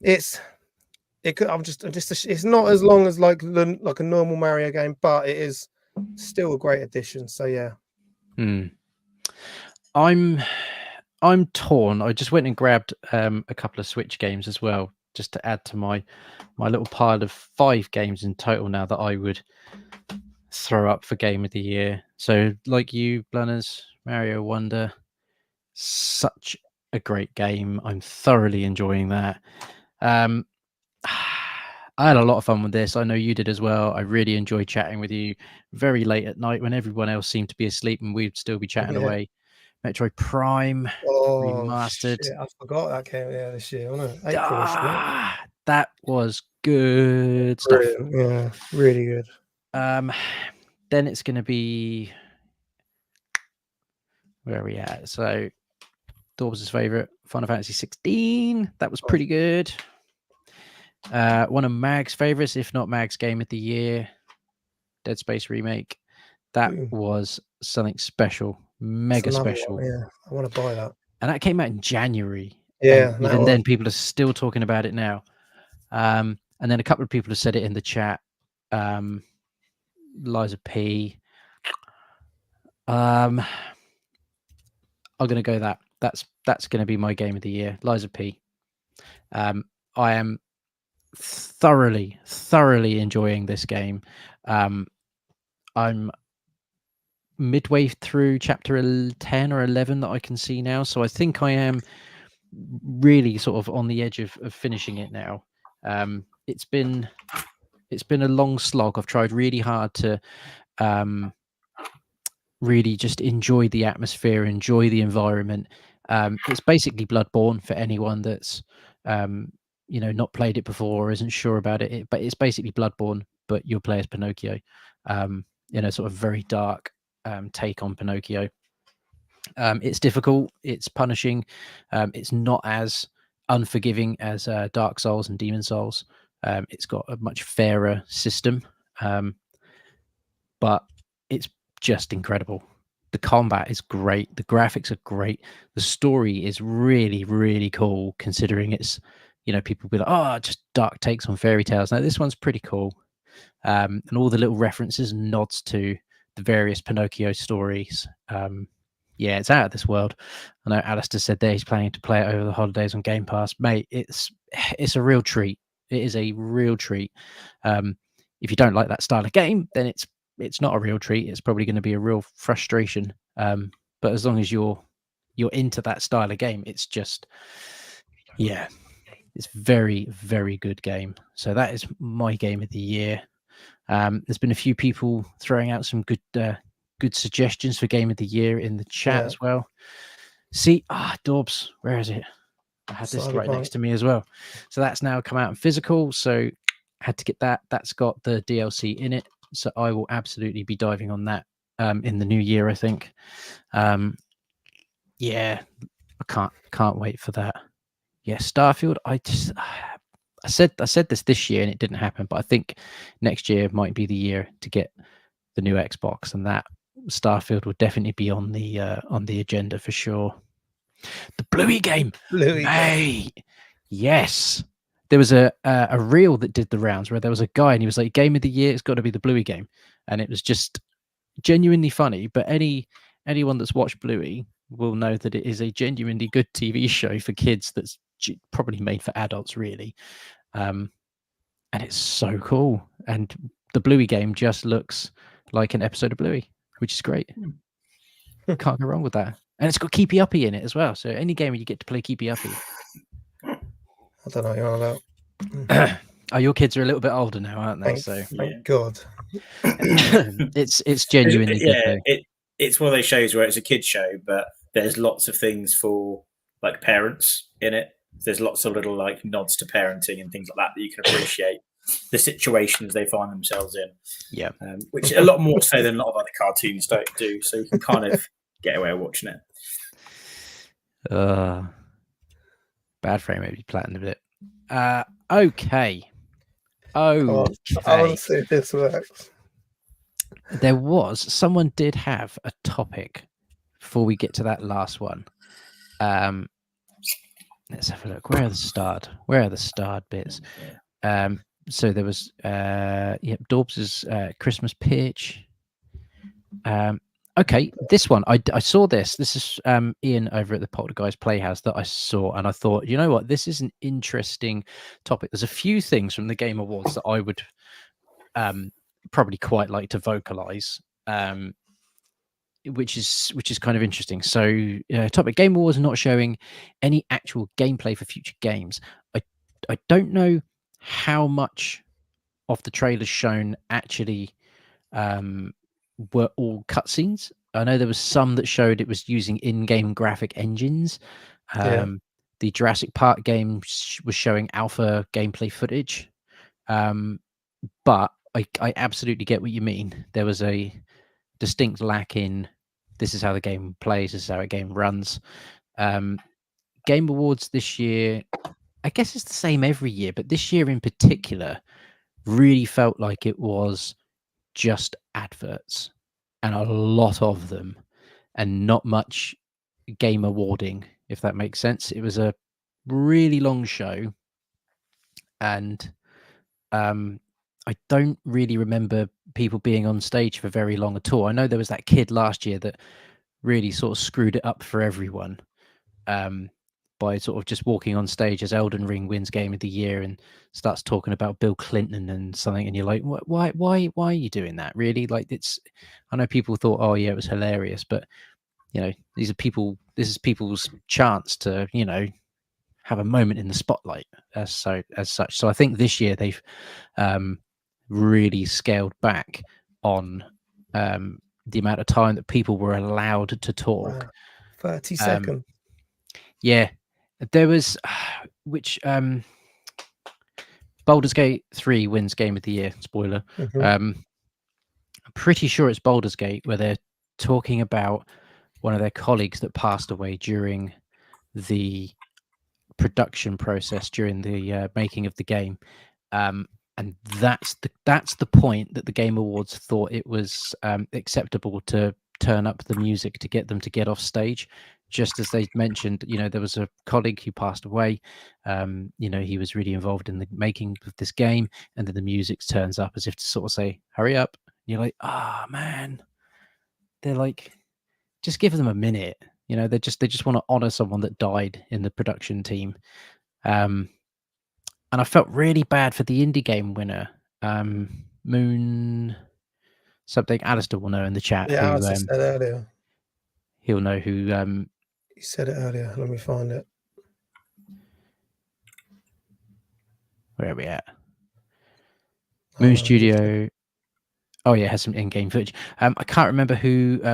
It's not as long as like a normal Mario game, but it is still a great addition. So yeah. I'm torn. I just went and grabbed a couple of Switch games as well, just to add to my little pile of 5 games in total now that I would throw up for game of the year. So like you, Blunners, Mario Wonder, such a great game. I'm thoroughly enjoying that. I had a lot of fun with this. I know you did as well. I really enjoyed chatting with you very late at night when everyone else seemed to be asleep and we'd still be chatting away. Metroid Prime remastered. Shit, I forgot that came this year, wasn't it? April, that was good stuff. Yeah, really good. Then it's going to be, where are we at? So Dorbs' favorite, Final Fantasy 16. That was pretty good. One of Mag's favorites, if not Mag's game of the year, Dead Space remake. That was something special, mega special. One, yeah, I want to buy that. And that came out in January. Yeah, and even then people are still talking about it now. And then a couple of people have said it in the chat. Liza P. I'm gonna go that. That's gonna be my game of the year. Liza P. I am thoroughly enjoying this game. I'm midway through chapter 10 or 11 that I can see now, so I think I am really sort of on the edge of finishing it now. It's been a long slog. I've tried really hard to really just enjoy the atmosphere, enjoy the environment. It's basically Bloodborne for anyone that's not played it before or isn't sure about it. But it's basically Bloodborne, but you'll play as Pinocchio. Sort of very dark take on Pinocchio. It's difficult, it's punishing, it's not as unforgiving as Dark Souls and Demon Souls. It's got a much fairer system, but it's just incredible. The combat is great, the graphics are great, the story is really, really cool, considering it's, people be like, oh, just dark takes on fairy tales. Now this one's pretty cool, and all the little references and nods to the various Pinocchio stories. Yeah, it's out of this world. I know Alistair said there he's planning to play it over the holidays on Game Pass. Mate, it's a real treat. It is a real treat. If you don't like that style of game, then it's not a real treat. It's probably going to be a real frustration. But as long as you're into that style of game, it's just, yeah, it's very, very good game. So that is my game of the year. There's been a few people throwing out some good suggestions for game of the year in the chat as well. See, Dorbs, where is it? I had this right next to me as well. So that's now come out in physical. So I had to get that. That's got the DLC in it. So I will absolutely be diving on that in the new year, I think. Yeah, can't wait for that. Yeah, Starfield. I said this year and it didn't happen, but I think next year might be the year to get the new Xbox, and that Starfield will definitely be on the agenda for sure. The Bluey game, mate. Yes, there was a reel that did the rounds where there was a guy and he was like, "Game of the year, it's got to be the Bluey game," and it was just genuinely funny. But anyone that's watched Bluey will know that it is a genuinely good TV show for kids that's probably made for adults, really. And it's so cool. And the Bluey game just looks like an episode of Bluey, which is great. Can't go wrong with that. And it's got Keepy Uppy in it as well. So any game where you get to play Keepy Uppy. I don't know what you're on about. Oh, your kids are a little bit older now, aren't they? Thank God. It's genuinely good. It's one of those shows where it's a kid's show, but there's lots of things for like parents in it. There's lots of little like nods to parenting and things like that you can appreciate the situations they find themselves in. Yeah, which a lot more so than a lot of other cartoons don't do. So you can kind of get away with watching it. Bad frame maybe flattened a bit. Okay. I want to see if this works. There was someone did have a topic before we get to that last one. Let's have a look. Where are the starred bits? So there was Dorbs's Christmas pitch. Okay, this one I saw this. This is Ian over at the Poltergeist Playhouse that I saw, and I thought, you know what, this is an interesting topic. There's a few things from the Game Awards that I would probably quite like to vocalize, which is kind of interesting. So, topic: Game Awards not showing any actual gameplay for future games. I don't know how much of the trailers shown actually were all cutscenes. I know there was some that showed it was using in-game graphic engines. The Jurassic Park game was showing alpha gameplay footage, but I absolutely get what you mean. There was a distinct lack in this is how the game plays, this is how a game runs. Game Awards this year, I guess it's the same every year, but this year in particular really felt like it was just adverts and a lot of them and not much game awarding, if that makes sense. It was a really long show, and I don't really remember people being on stage for very long at all. I know there was that kid last year that really sort of screwed it up for everyone by sort of just walking on stage as Elden Ring wins Game of the Year and starts talking about Bill Clinton and something, and you're like, why are you doing that? Really? Like, I know people thought, oh yeah, it was hilarious, but you know, this is people's chance to, you know, have a moment in the spotlight as such. So I think this year they've really scaled back on the amount of time that people were allowed to talk. Wow. 30 seconds. Yeah, there was Baldur's Gate 3 wins Game of the Year. Spoiler. I'm pretty sure it's Baldur's Gate where they're talking about one of their colleagues that passed away during the production process, during the making of the game, and that's the point that the Game Awards thought it was acceptable to turn up the music to get them to get off stage. Just as they mentioned, you know, there was a colleague who passed away. You know, he was really involved in the making of this game, and then the music turns up as if to sort of say, "Hurry up!" And you're like, "Ah, man." They're like, just give them a minute. You know, they just want to honor someone that died in the production team. And I felt really bad for the indie game winner, Moon something. Alistair will know in the chat. Yeah, I said earlier. He'll know who. He said it earlier. Let me find it. Where are we at? Moon Studio. Oh yeah, it has some in-game footage. I can't remember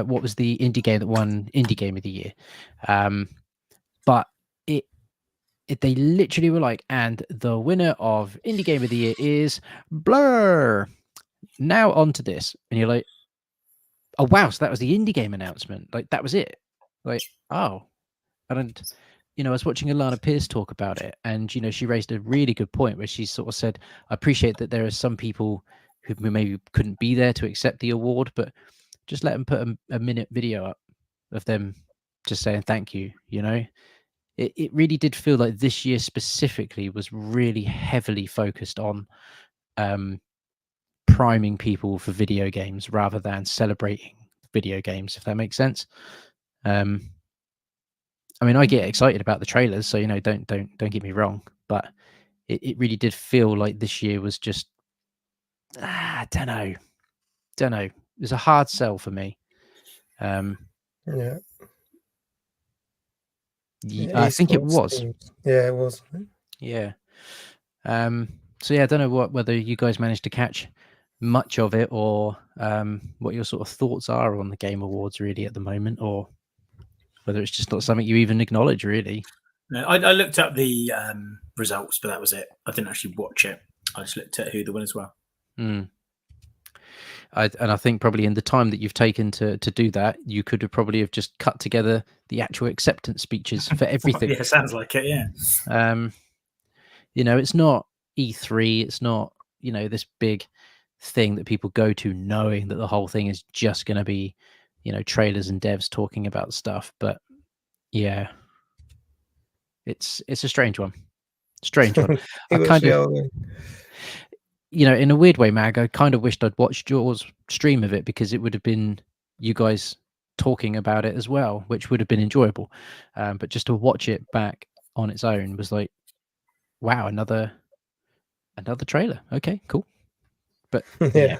what was the indie game that won Indie Game of the Year, but they literally were like, and the winner of Indie Game of the Year is Blur. Now on to this, and you're like, oh wow, so that was the indie game announcement. Like that was it. Like, oh, And I was watching Alana Pierce talk about it, and she raised a really good point where she sort of said, I appreciate that there are some people who maybe couldn't be there to accept the award, but just let them put a minute video up of them just saying thank you. It really did feel like this year specifically was really heavily focused on priming people for video games rather than celebrating video games, if that makes sense. I mean, I get excited about the trailers, so don't get me wrong, but it really did feel like this year was just I don't know. It was a hard sell for me. Yeah. I think it was. Yeah, it was. Yeah. So yeah, I don't know whether you guys managed to catch much of it, or what your sort of thoughts are on the Game Awards really at the moment, or whether it's just not something you even acknowledge really. No, I looked up the results, but that was it. I didn't actually watch it. I just looked at who the winners were. I think probably in the time that you've taken to do that, you could have probably have just cut together the actual acceptance speeches for everything. Yeah, sounds like it. Yeah. It's not E3. It's not this big thing that people go to knowing that the whole thing is just going to be trailers and devs talking about stuff. But yeah, it's a strange one. I kind of. In a weird way, Mag, I kind of wished I'd watched yours stream of it, because it would have been you guys talking about it as well, which would have been enjoyable. But just to watch it back on its own was like, wow, another trailer. Okay, cool. But yeah,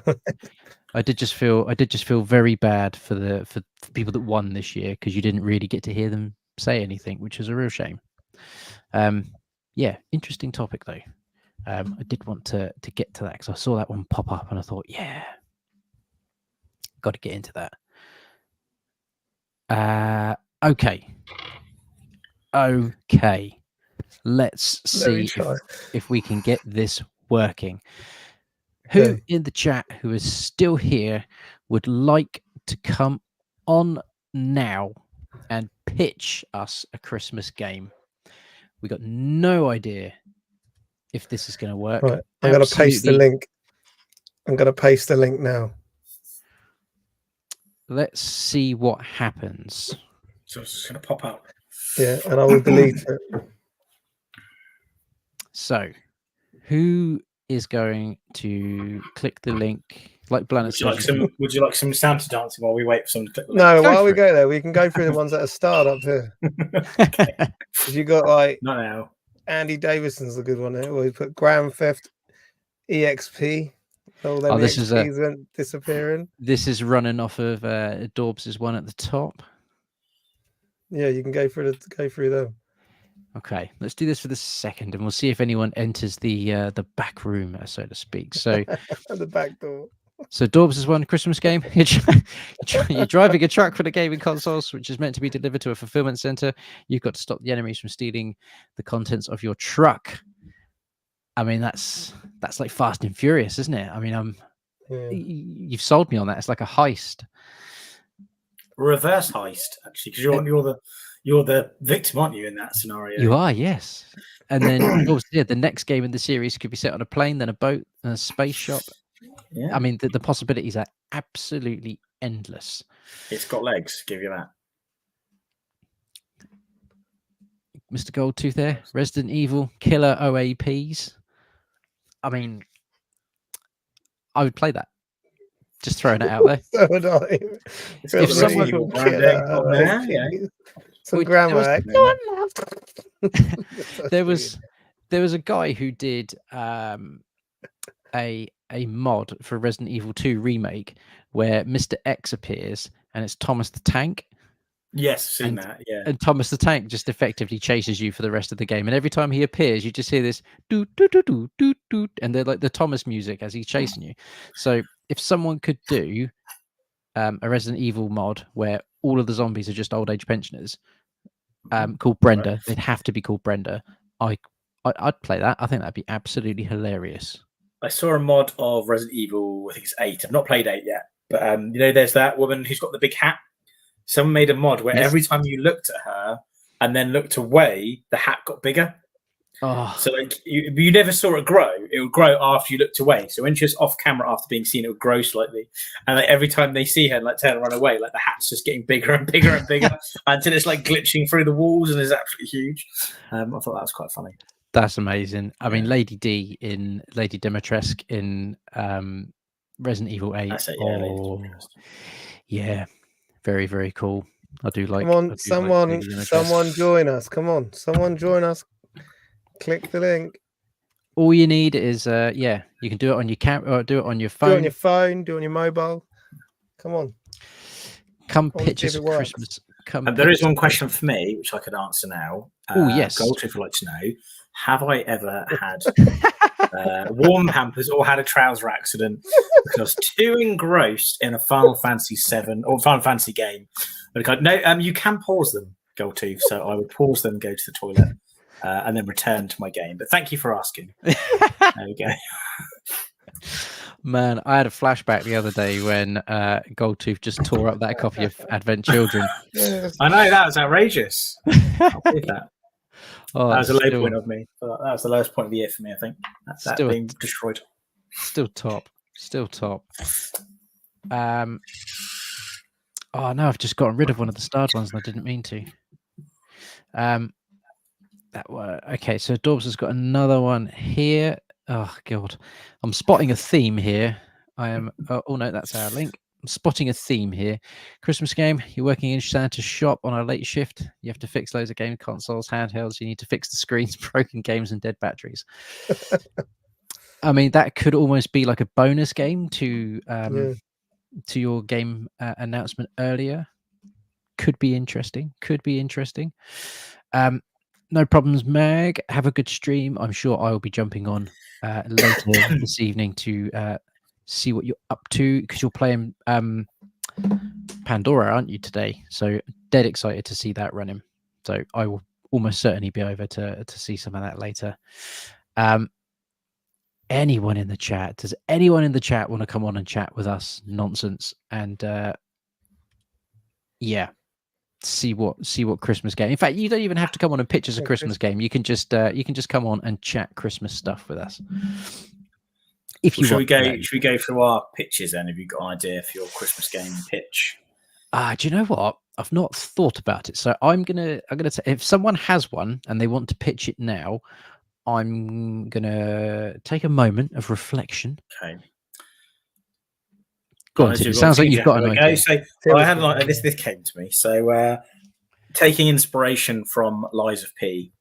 I did just feel very bad for people that won this year, because you didn't really get to hear them say anything, which is a real shame. Yeah, interesting topic though. I did want to get to that because I saw that one pop up and I thought, yeah, got to get into that. Okay. Let's see if we can get this working. Who in the chat who is still here would like to come on now and pitch us a Christmas game? We got no idea if this is going to work. Right, I'm going to paste the link. I'm going to paste the link now. Let's see what happens. So it's just going to pop up. Yeah, and I will delete it. So, who is going to click the link? Like Blannet says, would you like some Santa dancing while we wait for someone to click the link? No, while we go there, we can go through the ones that are starred up here. Because you got like not now. Andy Davison's a good one there. We put Grand Theft EXP. This is went disappearing. This is running off of Dorbs' one at the top. Yeah, you can go through them. Okay, let's do this for the second, and we'll see if anyone enters the back room, so to speak. So the back door. So Dorbs' one Christmas game. You're driving a truck for the gaming consoles, which is meant to be delivered to a fulfillment center. You've got to stop the enemies from stealing the contents of your truck. I mean, that's like Fast and Furious, isn't it? I mean, you've sold me on that. It's like a heist, reverse heist, actually, because you're the victim, aren't you, in that scenario? You are, yes. And then obviously, the next game in the series could be set on a plane, then a boat, and a space shop. Yeah. I mean, the possibilities are absolutely endless. It's got legs, give you that. Mr. Goldtooth there, Resident Evil, killer OAPs. I mean, I would play that. Just throwing it out there. So would I. If someone some grammar. There was a guy who did a mod for Resident Evil 2 remake where Mr. X appears and it's Thomas the Tank. Yes, seen that. Yeah. And Thomas the Tank just effectively chases you for the rest of the game. And every time he appears, you just hear this doo doo doo doo doo doo, and they're like the Thomas music as he's chasing you. So if someone could do a Resident Evil mod where all of the zombies are just old age pensioners, called Brenda, right. They'd have to be called Brenda. I'd play that. I think that'd be absolutely hilarious. I saw a mod of Resident Evil, I think it's 8. I've not played 8 yet, but there's that woman who's got the big hat. Someone made a mod where every time you looked at her, and then looked away, the hat got bigger. Oh, So like you never saw it grow. It would grow after you looked away. So when she was off camera after being seen, it would grow slightly. And like every time they see her, like turn and run away, like the hat's just getting bigger and bigger and bigger until it's like glitching through the walls and is absolutely huge. I thought that was quite funny. that's amazing. I mean, Lady Dimitrescu in Resident Evil 8. That's it, yeah, very, very cool. I do like. Come on, someone join us. Come on, someone join us. Click the link. All you need is you can do it on your camera or do it on your phone. Do it on your phone, do it on your mobile. Come on. Come pitch us Christmas. And there is one question for me, which I could answer now. Oh, yes. Goldtooth would like to know, have I ever had warm hampers or had a trouser accident because I was too engrossed in a Final Fantasy 7 or Final Fantasy game? No, you can pause them, Goldtooth. So I would pause them, go to the toilet, and then return to my game. But thank you for asking. There we go. Man, I had a flashback the other day when Goldtooth just tore up that copy of Advent Children. I know, that was outrageous. I'll believe that. Oh, that was a low point of me. That was the lowest point of the year for me, I think. That being destroyed. Still top. Oh no, I've just gotten rid of one of the starred ones and I didn't mean to. Okay, so Dorbs has got another one here. Oh god, I'm spotting a theme here. I am. Oh no, that's our link. I'm spotting a theme here. Christmas game. You're working in Santa's shop on a late shift. You have to fix loads of game consoles, handhelds. You need to fix the screens, broken games, and dead batteries. I mean, that could almost be like a bonus game to your game announcement earlier. Could be interesting. No problems, Mag. Have a good stream. I'm sure I will be jumping on later this evening to see what you're up to, because you're playing Pandora, aren't you, today? So dead excited to see that running. So I will almost certainly be over to see some of that later. Anyone in the chat? Does anyone in the chat want to come on and chat with us? Nonsense. And see what Christmas game. In fact, you don't even have to come on and pitch us a Christmas game. You can just come on and chat Christmas stuff with us. If you want, should we go through our pitches then? Have you got an idea for your Christmas game pitch? Do you know what? I've not thought about it, so I'm gonna if someone has one and they want to pitch it now, I'm gonna take a moment of reflection. Okay. Go on, Tim. It sounds like you've got an idea. So I had this came to me. So taking inspiration from Lies of P,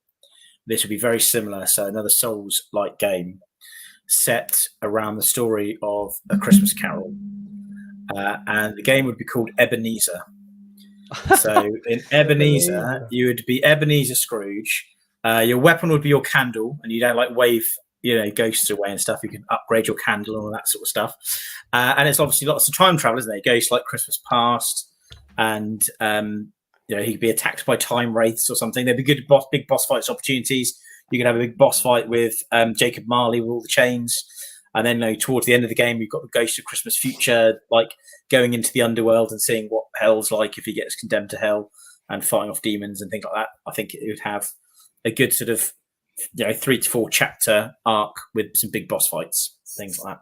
this would be very similar. So another Souls-like game set around the story of A Christmas Carol. And the game would be called Ebenezer. So in Ebenezer, you would be Ebenezer Scrooge. Your weapon would be your candle, and you don't like wave ghosts away and stuff. You can upgrade your candle and all that sort of stuff. And it's obviously lots of time travel, isn't it? Ghosts like Christmas Past, and he could be attacked by time wraiths or something. There'd be good big boss fights opportunities. You could have a big boss fight with Jacob Marley with all the chains. And then towards the end of the game, you've got the Ghost of Christmas Future, like going into the underworld and seeing what hell's like if he gets condemned to hell and fighting off demons and things like that. I think it would have a good sort of 3 to 4 chapter arc with some big boss fights, things like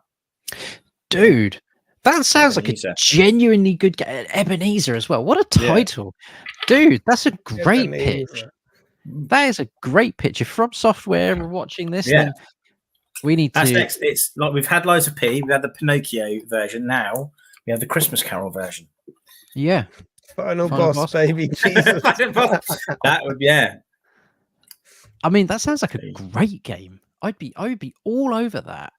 that. Dude, that sounds like a genuinely good game. Ebenezer as well. What a title. Dude, that's a great pitch. That is a great pitch. If From Software were watching this, then we need to... Next. It's like we've had Lies of P, we've had the Pinocchio version, now we have the Christmas Carol version. Yeah. Final boss, baby. Jesus. That would be, I mean, that sounds like a great game. I would be all over that.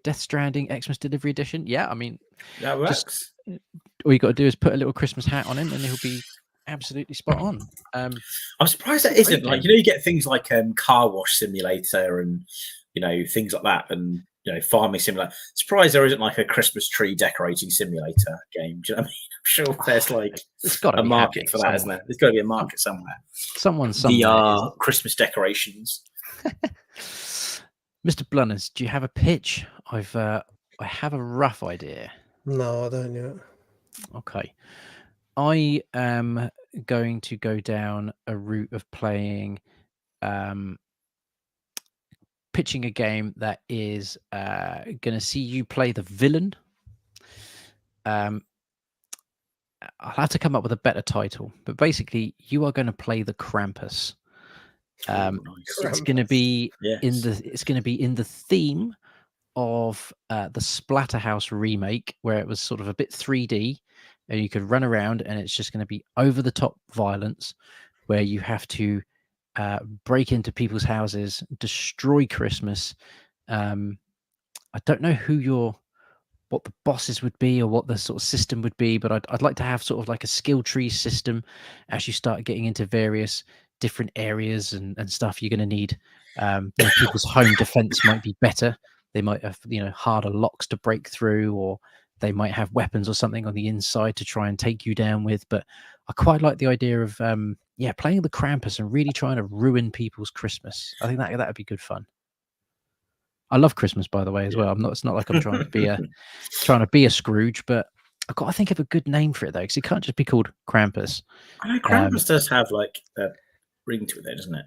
Death Stranding Xmas Delivery Edition. Yeah, I mean, that works. All you got to do is put a little Christmas hat on him, and he'll be absolutely spot on. I'm surprised that isn't like you get things like Car Wash Simulator and things like that, and Farming Simulator. Surprised there isn't like a Christmas tree decorating simulator game. Do you know what I mean? I'm sure there's like a market for that, isn't there? There's got to be a market somewhere. Somewhere. VR Christmas decorations. Mr. Blunners, do you have a pitch? I have a rough idea. No, I don't yet. Okay. I am going to go down a route of playing, pitching a game that is going to see you play the villain. I'll have to come up with a better title, but basically, you are going to play the Krampus. Nice. It's going to be Yes. it's going to be in the theme of the Splatterhouse remake, where it was sort of a bit 3D, and you could run around, and it's just going to be over the top violence, where you have to break into people's houses, destroy Christmas. I don't know what the bosses would be or what the sort of system would be, but I'd like to have sort of like a skill tree system as you start getting into various different areas and stuff. You're going to need people's home defense might be better. They might have harder locks to break through, or they might have weapons or something on the inside to try and take you down with. But I quite like the idea of playing the Krampus and really trying to ruin people's Christmas. I think that would be good fun. I love Christmas, by the way, as well. It's not like I'm trying to be a Scrooge, but I've got to think of a good name for it though, because it can't just be called Krampus. I know Krampus does have like a ring to it, though, doesn't it?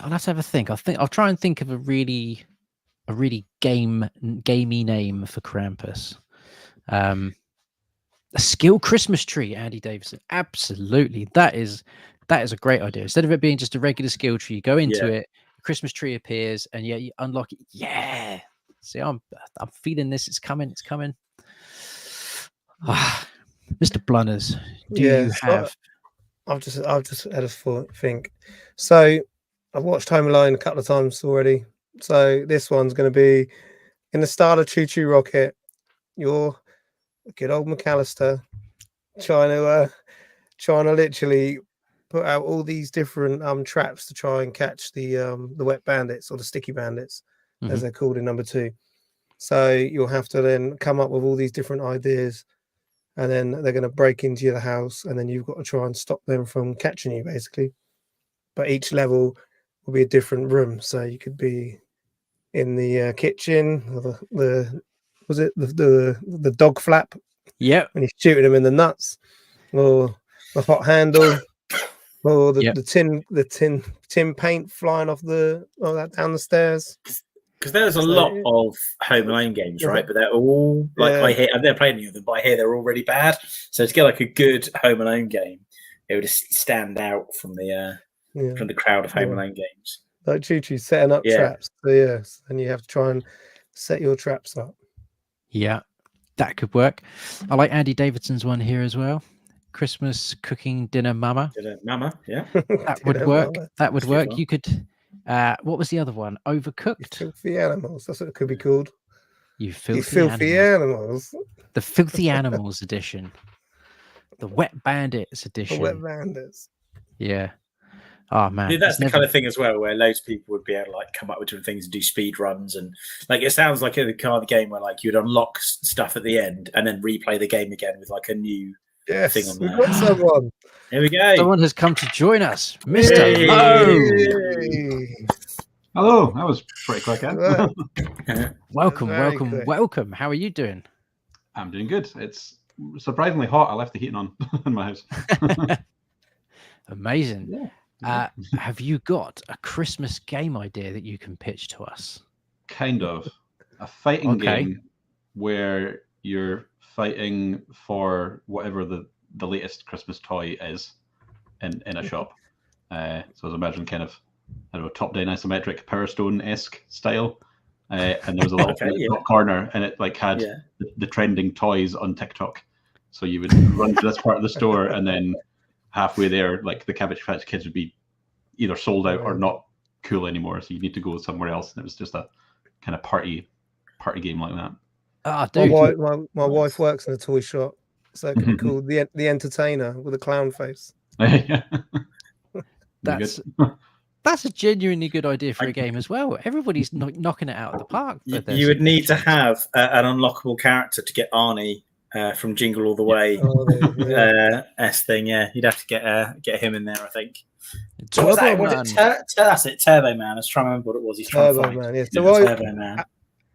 I'll have to have a think. I'll try and think of a really gamey name for Krampus. A skill Christmas tree, Andy Davidson. Absolutely, that is a great idea. Instead of it being just a regular skill tree, you go into it. Christmas tree appears, and you unlock it. Yeah, see, I'm feeling this. It's coming. Mr. Blunners, you have? I've just had a think. So I've watched Home Alone a couple of times already. So this one's going to be in the style of Choo Choo Rocket. You're good old McAllister trying to literally put out all these different traps to try and catch the wet bandits, or the sticky bandits, as they're called in number 2. So you'll have to then come up with all these different ideas, and then they're going to break into the house, and then you've got to try and stop them from catching you, basically. But each level will be a different room. So you could be in the kitchen, or the dog flap? Yeah. When he's shooting them in the nuts, or the hot handle, or the tin paint flying off that down the stairs. Because there's a lot of Home Alone games, right? But they're all like I hear. I've never played any of them, but I hear they're all really bad. So to get like a good Home Alone game, it would stand out from the crowd of Home Alone games. Like Choo Choo setting up traps. So and you have to try and set your traps up. Yeah, that could work. I like Andy Davidson's one here as well. Christmas cooking dinner mama. Dinner mama, yeah. That would work. That would work. You could. What was the other one? Overcooked. You filthy animals. That's what it could be called. You filthy animals. The Filthy Animals edition. The Wet Bandits edition. The Wet Bandits. Yeah. Oh man. Yeah, that's the kind of thing as well, where loads of people would be able to like come up with different things and do speed runs, and like it sounds like a kind of game where like you'd unlock stuff at the end and then replay the game again with like a new thing on there. We've got someone. Here we go. Someone has come to join us, Mr. Lowe. Hello, that was pretty quick, eh? Welcome. How are you doing? I'm doing good. It's surprisingly hot. I left the heating on in my house. Amazing. Yeah. Have you got a Christmas game idea that you can pitch to us? Kind of. A fighting game where you're fighting for whatever the latest Christmas toy is in a shop. So I imagine kind of a top-down isometric Power Stone-esque style. And there was a little top corner, and it like had the trending toys on TikTok. So you would run to this part of the store, and then halfway there, like the Cabbage Patch Kids would be either sold out or not cool anymore. So you need to go somewhere else. And it was just a kind of party game like that. Ah, dude. My wife works in a toy shop, so it could be called the Entertainer with a clown face. That's a genuinely good idea for a game as well. Everybody's knocking it out of the park. You would need to have an unlockable character to get Arnie from Jingle All the Way S thing. Yeah, you'd have to get him in there, I think. That's it, Turbo Man. I was trying to remember what it was. He's trying to find. Man, yeah. So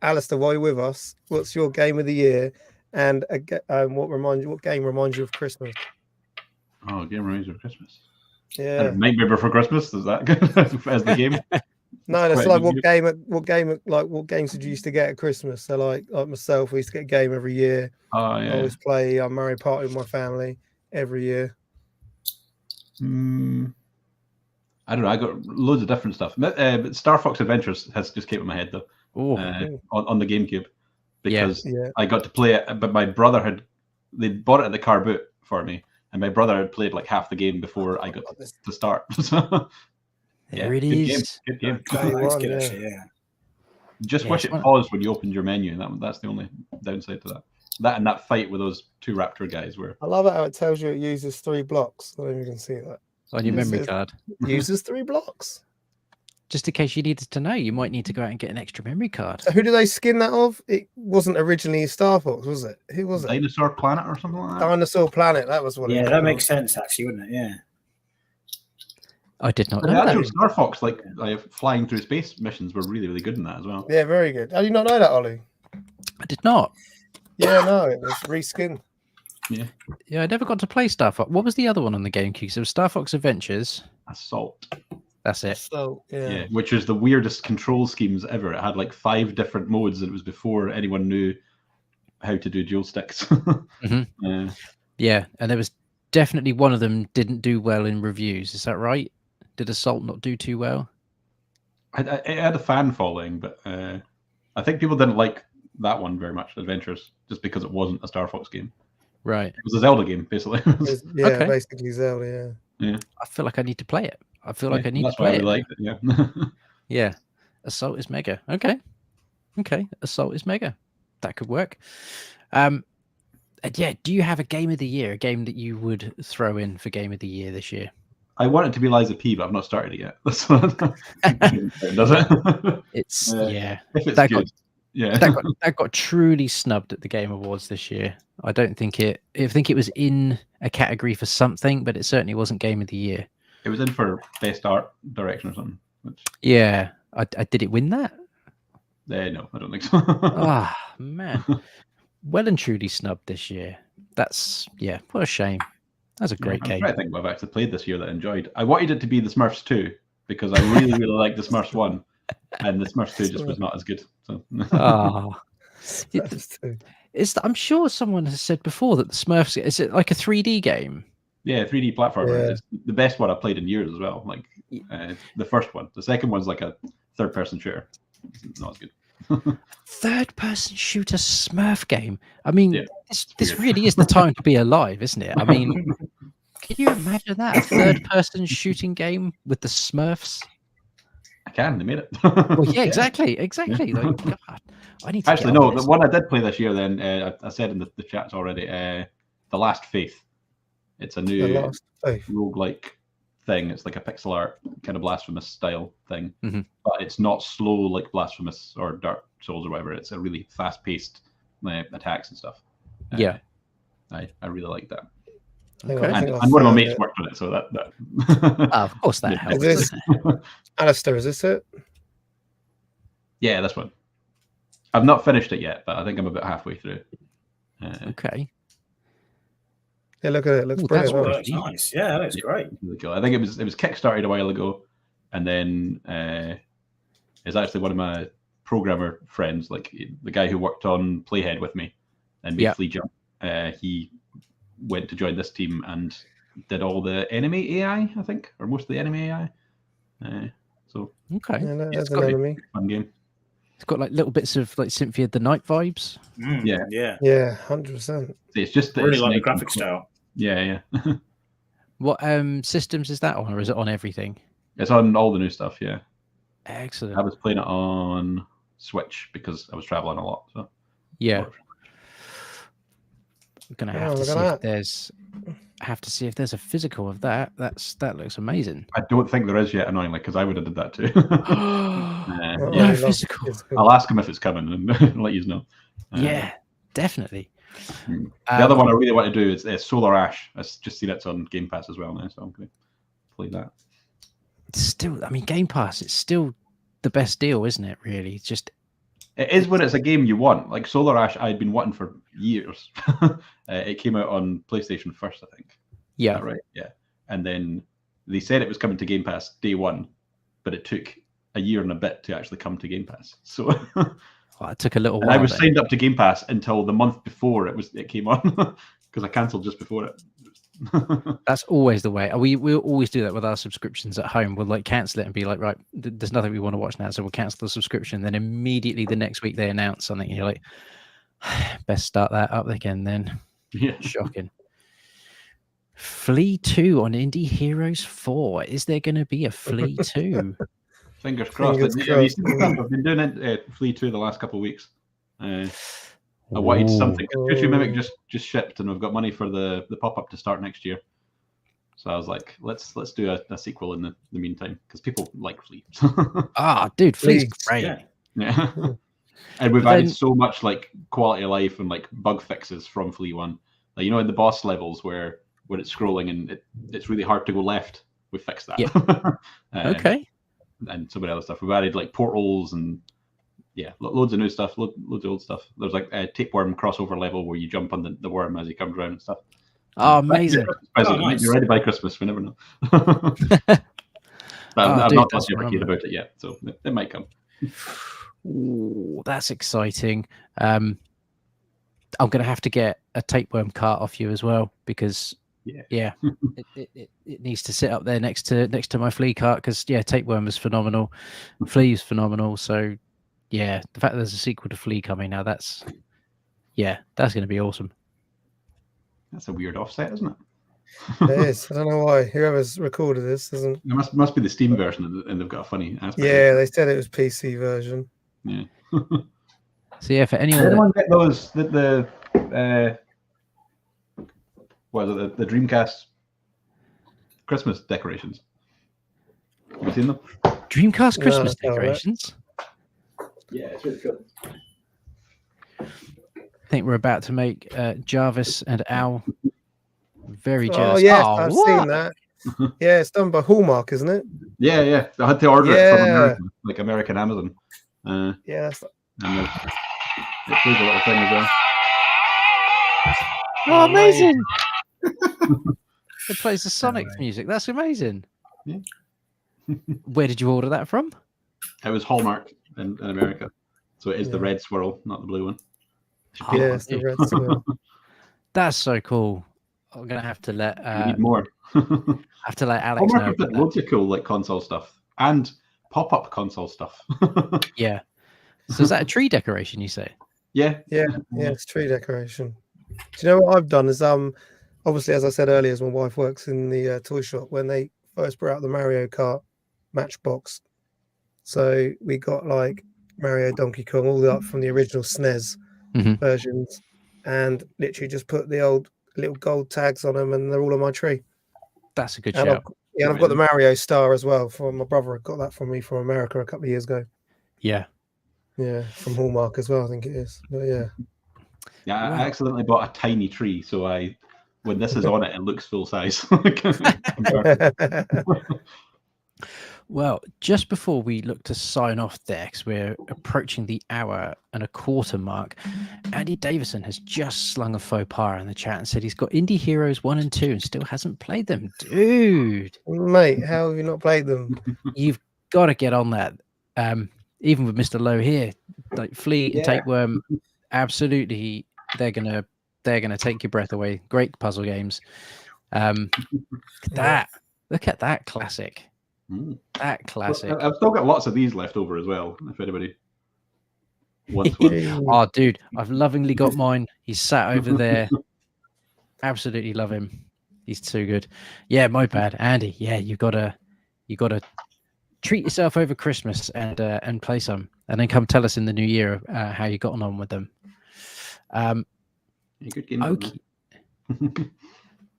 Alistair, while you're with us, what's your game of the year? And what game reminds you of Christmas? Oh, game reminds me of Christmas. Yeah, Nightmare Before Christmas. Is that good as the game? no, that's quite like a what games did you used to get at Christmas? So like myself, we used to get a game every year. Oh I yeah. always play Mario Party with my family every year. I don't know. I got loads of different stuff. But Star Fox Adventures has just came in my head though. On the GameCube, because I got to play it, but my brother they bought it at the car boot for me, and my brother had played like half the game before I got to start. So there it is. Good game. Yeah. Just wish it paused when you opened your menu, and that's the only downside to that. That and that fight with those two raptor guys were. I love it how it tells you it uses 3 blocks. I don't know if you can see that on your memory card. Uses 3 blocks. Just in case you needed to know, you might need to go out and get an extra memory card. So who did they skin that of? It wasn't originally Star Fox, was it? Who was it? Dinosaur Planet or something like that? Dinosaur Planet, that was what it was. Yeah, that makes sense, actually, wouldn't it? Yeah. I did not know that. Actual Star Fox, like flying through space missions, were really, really good in that as well. Yeah, very good. How do you not know that, Ollie? I did not. Yeah, no, it was reskinned. Yeah, I never got to play Star Fox. What was the other one on the GameCube? So it was Star Fox Adventures. Assault. That's it. So yeah, which is the weirdest control schemes ever. It had like 5 different modes, and it was before anyone knew how to do dual sticks. Yeah, and there was definitely one of them didn't do well in reviews. Is that right? Did Assault not do too well? It had a fan following, but I think people didn't like that one very much, Adventures, just because it wasn't a Star Fox game. Right. It was a Zelda game, basically. Basically Zelda, yeah. I feel like I need to play it. I feel like I need to play it. Like it. Yeah. Assault is mega. Okay. Assault is mega. That could work. And yeah, do you have a game of the year, a game that you would throw in for game of the year this year? I want it to be Liza P, but I've not started it yet. Does it? It's if it's good. That got truly snubbed at the Game Awards this year. I think it was in a category for something, but it certainly wasn't Game of the Year. It was in for Best Art Direction or something. Yeah. Did it win that? No, I don't think so. Man. Well and truly snubbed this year. What a shame. That's a great game. I think I've actually played this year that I enjoyed. I wanted it to be the Smurfs 2 because I really, really liked the Smurfs 1, and the Smurfs 2 just was not as good. So. I'm sure someone has said before that the Smurfs, is it like a 3D game? Yeah, 3D platformer. Yeah. It's the best one I've played in years as well. Like the first one. The second one's like a third-person shooter. It's not as good. Third-person shooter Smurf game. I mean, this really is the time to be alive, isn't it? I mean, can you imagine that? A third-person shooting game with the Smurfs? I can. They made it. Well, yeah, exactly. Like, God, I need to actually no. The one I did play this year, then I said in the chats already. The Last Faith. It's a new roguelike thing. It's like a pixel art kind of Blasphemous style thing, but it's not slow like Blasphemous or Dark Souls or whatever. It's a really fast-paced attacks and stuff. I really like that. Okay. And one of my mates worked on it, so that of course that helps. Is this Alistair? Is this it? Yeah, this one. I've not finished it yet, but I think I'm about halfway through. Okay. Yeah, look at it. It looks brilliant. That's nice. Yeah, that's great. Really cool. I think it was kickstarted a while ago, and then it's actually one of my programmer friends, like the guy who worked on Playhead with me and made Flea Jump. He went to join this team and did all the enemy AI, I think, or most of the enemy AI. So okay, it's got a fun game. It's got like little bits of like Symphony of the Night vibes. Yeah, 100%. It's just really like the graphic style. Yeah. What systems is that on, or is it on everything? It's on all the new stuff. Yeah. Excellent. I was playing it on Switch because I was traveling a lot. So yeah. I'm gonna have to see if there's. I have to see if there's a physical of that. That looks amazing. I don't think there is yet, annoyingly, because I would have did that too. No physical. I'll ask him if it's coming and let you know. Yeah, definitely. The other one I really want to do is Solar Ash. I've just seen it's on Game Pass as well now, so I'm going to play that. It's still, I mean, Game Pass, it's still the best deal, isn't it? Really, it's just It is when it's a game you want. Like Solar Ash, I'd been wanting for years. It came out on PlayStation first, I think. Yeah. Is that right? Yeah. And then they said it was coming to Game Pass day one, but it took a year and a bit to actually come to Game Pass. So it took a little while. I was signed up to Game Pass until the month before it came on because I cancelled just before it. That's always the way. We always do that with our subscriptions at home. We'll like cancel it and be like, right, there's nothing we want to watch now, so we'll cancel the subscription. Then immediately the next week they announce something. And you're like, best start that up again then. Yeah. Shocking. Flea 2 on Indie Heroes 4. Is there going to be a Flea 2? Fingers crossed. I've been doing it Flea 2 the last couple of weeks. I wanted something. Future Mimic just shipped, and we've got money for the pop-up to start next year. So I was like, let's do a sequel in the meantime, because people like Flea. Dude, Flea's great. Yeah. And we've added so much like quality of life and like bug fixes from Flea 1. Like, in the boss levels where when it's scrolling and it's really hard to go left, we fixed that. Yeah. Okay. And some of the other stuff. We've added like portals and loads of new stuff, loads of old stuff. There's like a tapeworm crossover level where you jump on the worm as he comes around and stuff. Oh, amazing. Nice. You're ready by Christmas, we never know. But I've not talked to your kid about it yet, so it might come. Ooh, that's exciting. I'm going to have to get a tapeworm cart off you as well, because it needs to sit up there next to my flea cart, because tapeworm is phenomenal, flea is phenomenal. So the fact that there's a sequel to Flea coming now, that's going to be awesome. That's a weird offset, isn't it? It is. I don't know why. Whoever's recorded this doesn't. It must be the Steam version, and they've got a funny aspect. Yeah, they said it was PC version. Yeah. So for anyone, did anyone get those the Dreamcast Christmas decorations? Have you seen them? Dreamcast Christmas decorations? Yeah, it's really cool. I think we're about to make Jarvis and Al very jealous. Oh, yes, I've seen that. Yeah, it's done by Hallmark, isn't it? Yeah. I had to order it from America, like American Amazon. And it plays a little thing as well. Oh, amazing! It plays the Sonic music. That's amazing. Yeah. Where did you order that from? It was Hallmark in America. So it is the red swirl, not the blue one. Yes, the red swirl. That's so cool. I'm gonna have to let we need more. have to let Alex know. Hallmark loads of cool like console stuff and pop-up console stuff. Yeah. So is that a tree decoration, you say? Yeah, it's tree decoration. Do you know what I've done? Is obviously, as I said earlier, as my wife works in the toy shop, when they first brought out the Mario Kart Matchbox, so we got like Mario, Donkey Kong, all the way up from the original SNES versions, and literally just put the old little gold tags on them, and they're all on my tree. That's a good shout. And I've got the Mario star as well. From my brother, got that from me from America a couple of years ago. Yeah, from Hallmark as well, I think it is. But I accidentally bought a tiny tree, so when this is on it, it looks full size. Well, just before we look to sign off there, because we're approaching the hour and a quarter mark, Andy Davison has just slung a faux pas in the chat and said he's got Indie Heroes 1 and 2 and still hasn't played them. Dude! Mate, how have you not played them? You've got to get on that. Even with Mr. Lowe here, like Flea and Tapeworm, absolutely, they're gonna take your breath away. Great puzzle games. Look at that classic. That classic. I've still got lots of these left over as well, if anybody wants one. Oh, dude, I've lovingly got mine. He's sat over there. Absolutely love him. He's too good. Yeah, my bad, Andy. Yeah, you gotta treat yourself over Christmas and play some, and then come tell us in the new year how you got on with them. Good game.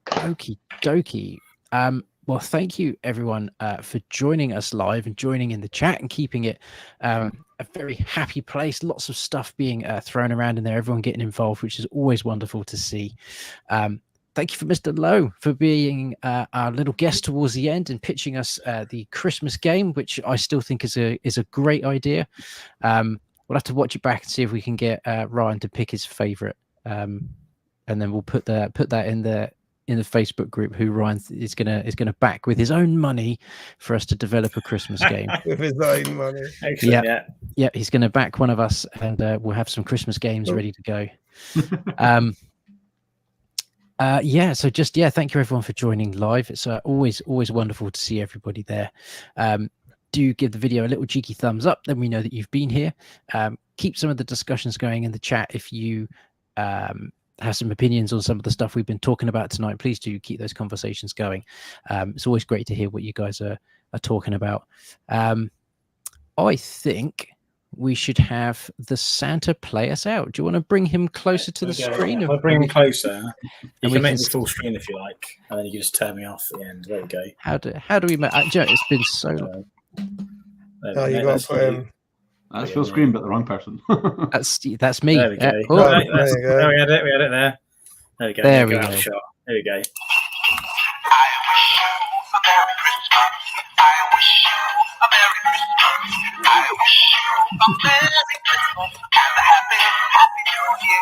Okie dokie. Well, thank you everyone for joining us live and joining in the chat and keeping it a very happy place. Lots of stuff being thrown around in there, everyone getting involved, which is always wonderful to see. Thank you for Mr. Lowe for being our little guest towards the end and pitching us the Christmas game, which I still think is a great idea. we'll have to watch it back and see if we can get Ryan to pick his favorite, and then we'll put that in the Facebook group who Ryan is gonna back with his own money for us to develop a Christmas game. With his own money. Excellent. Yeah, he's going to back one of us, and we'll have some Christmas games ready to go. So just thank you everyone for joining live. It's always wonderful to see everybody there. Do give the video a little cheeky thumbs up, then we know that you've been here. Keep some of the discussions going in the chat. If you have some opinions on some of the stuff we've been talking about tonight, please do keep those conversations going. It's always great to hear what you guys are talking about. I think we should have the Santa play us out. Do you want to bring him closer to the screen? I'll bring him closer. You can make me full screen if you like, and then you can just turn me off at the end. There we go. How do we make? It's been so long. You got to put him. That's full screen, but the wrong person. That's me. There we go. There you go. We had it there. There we go. There we go. Shot. There we go. I wish you a Merry Christmas and a happy New Year.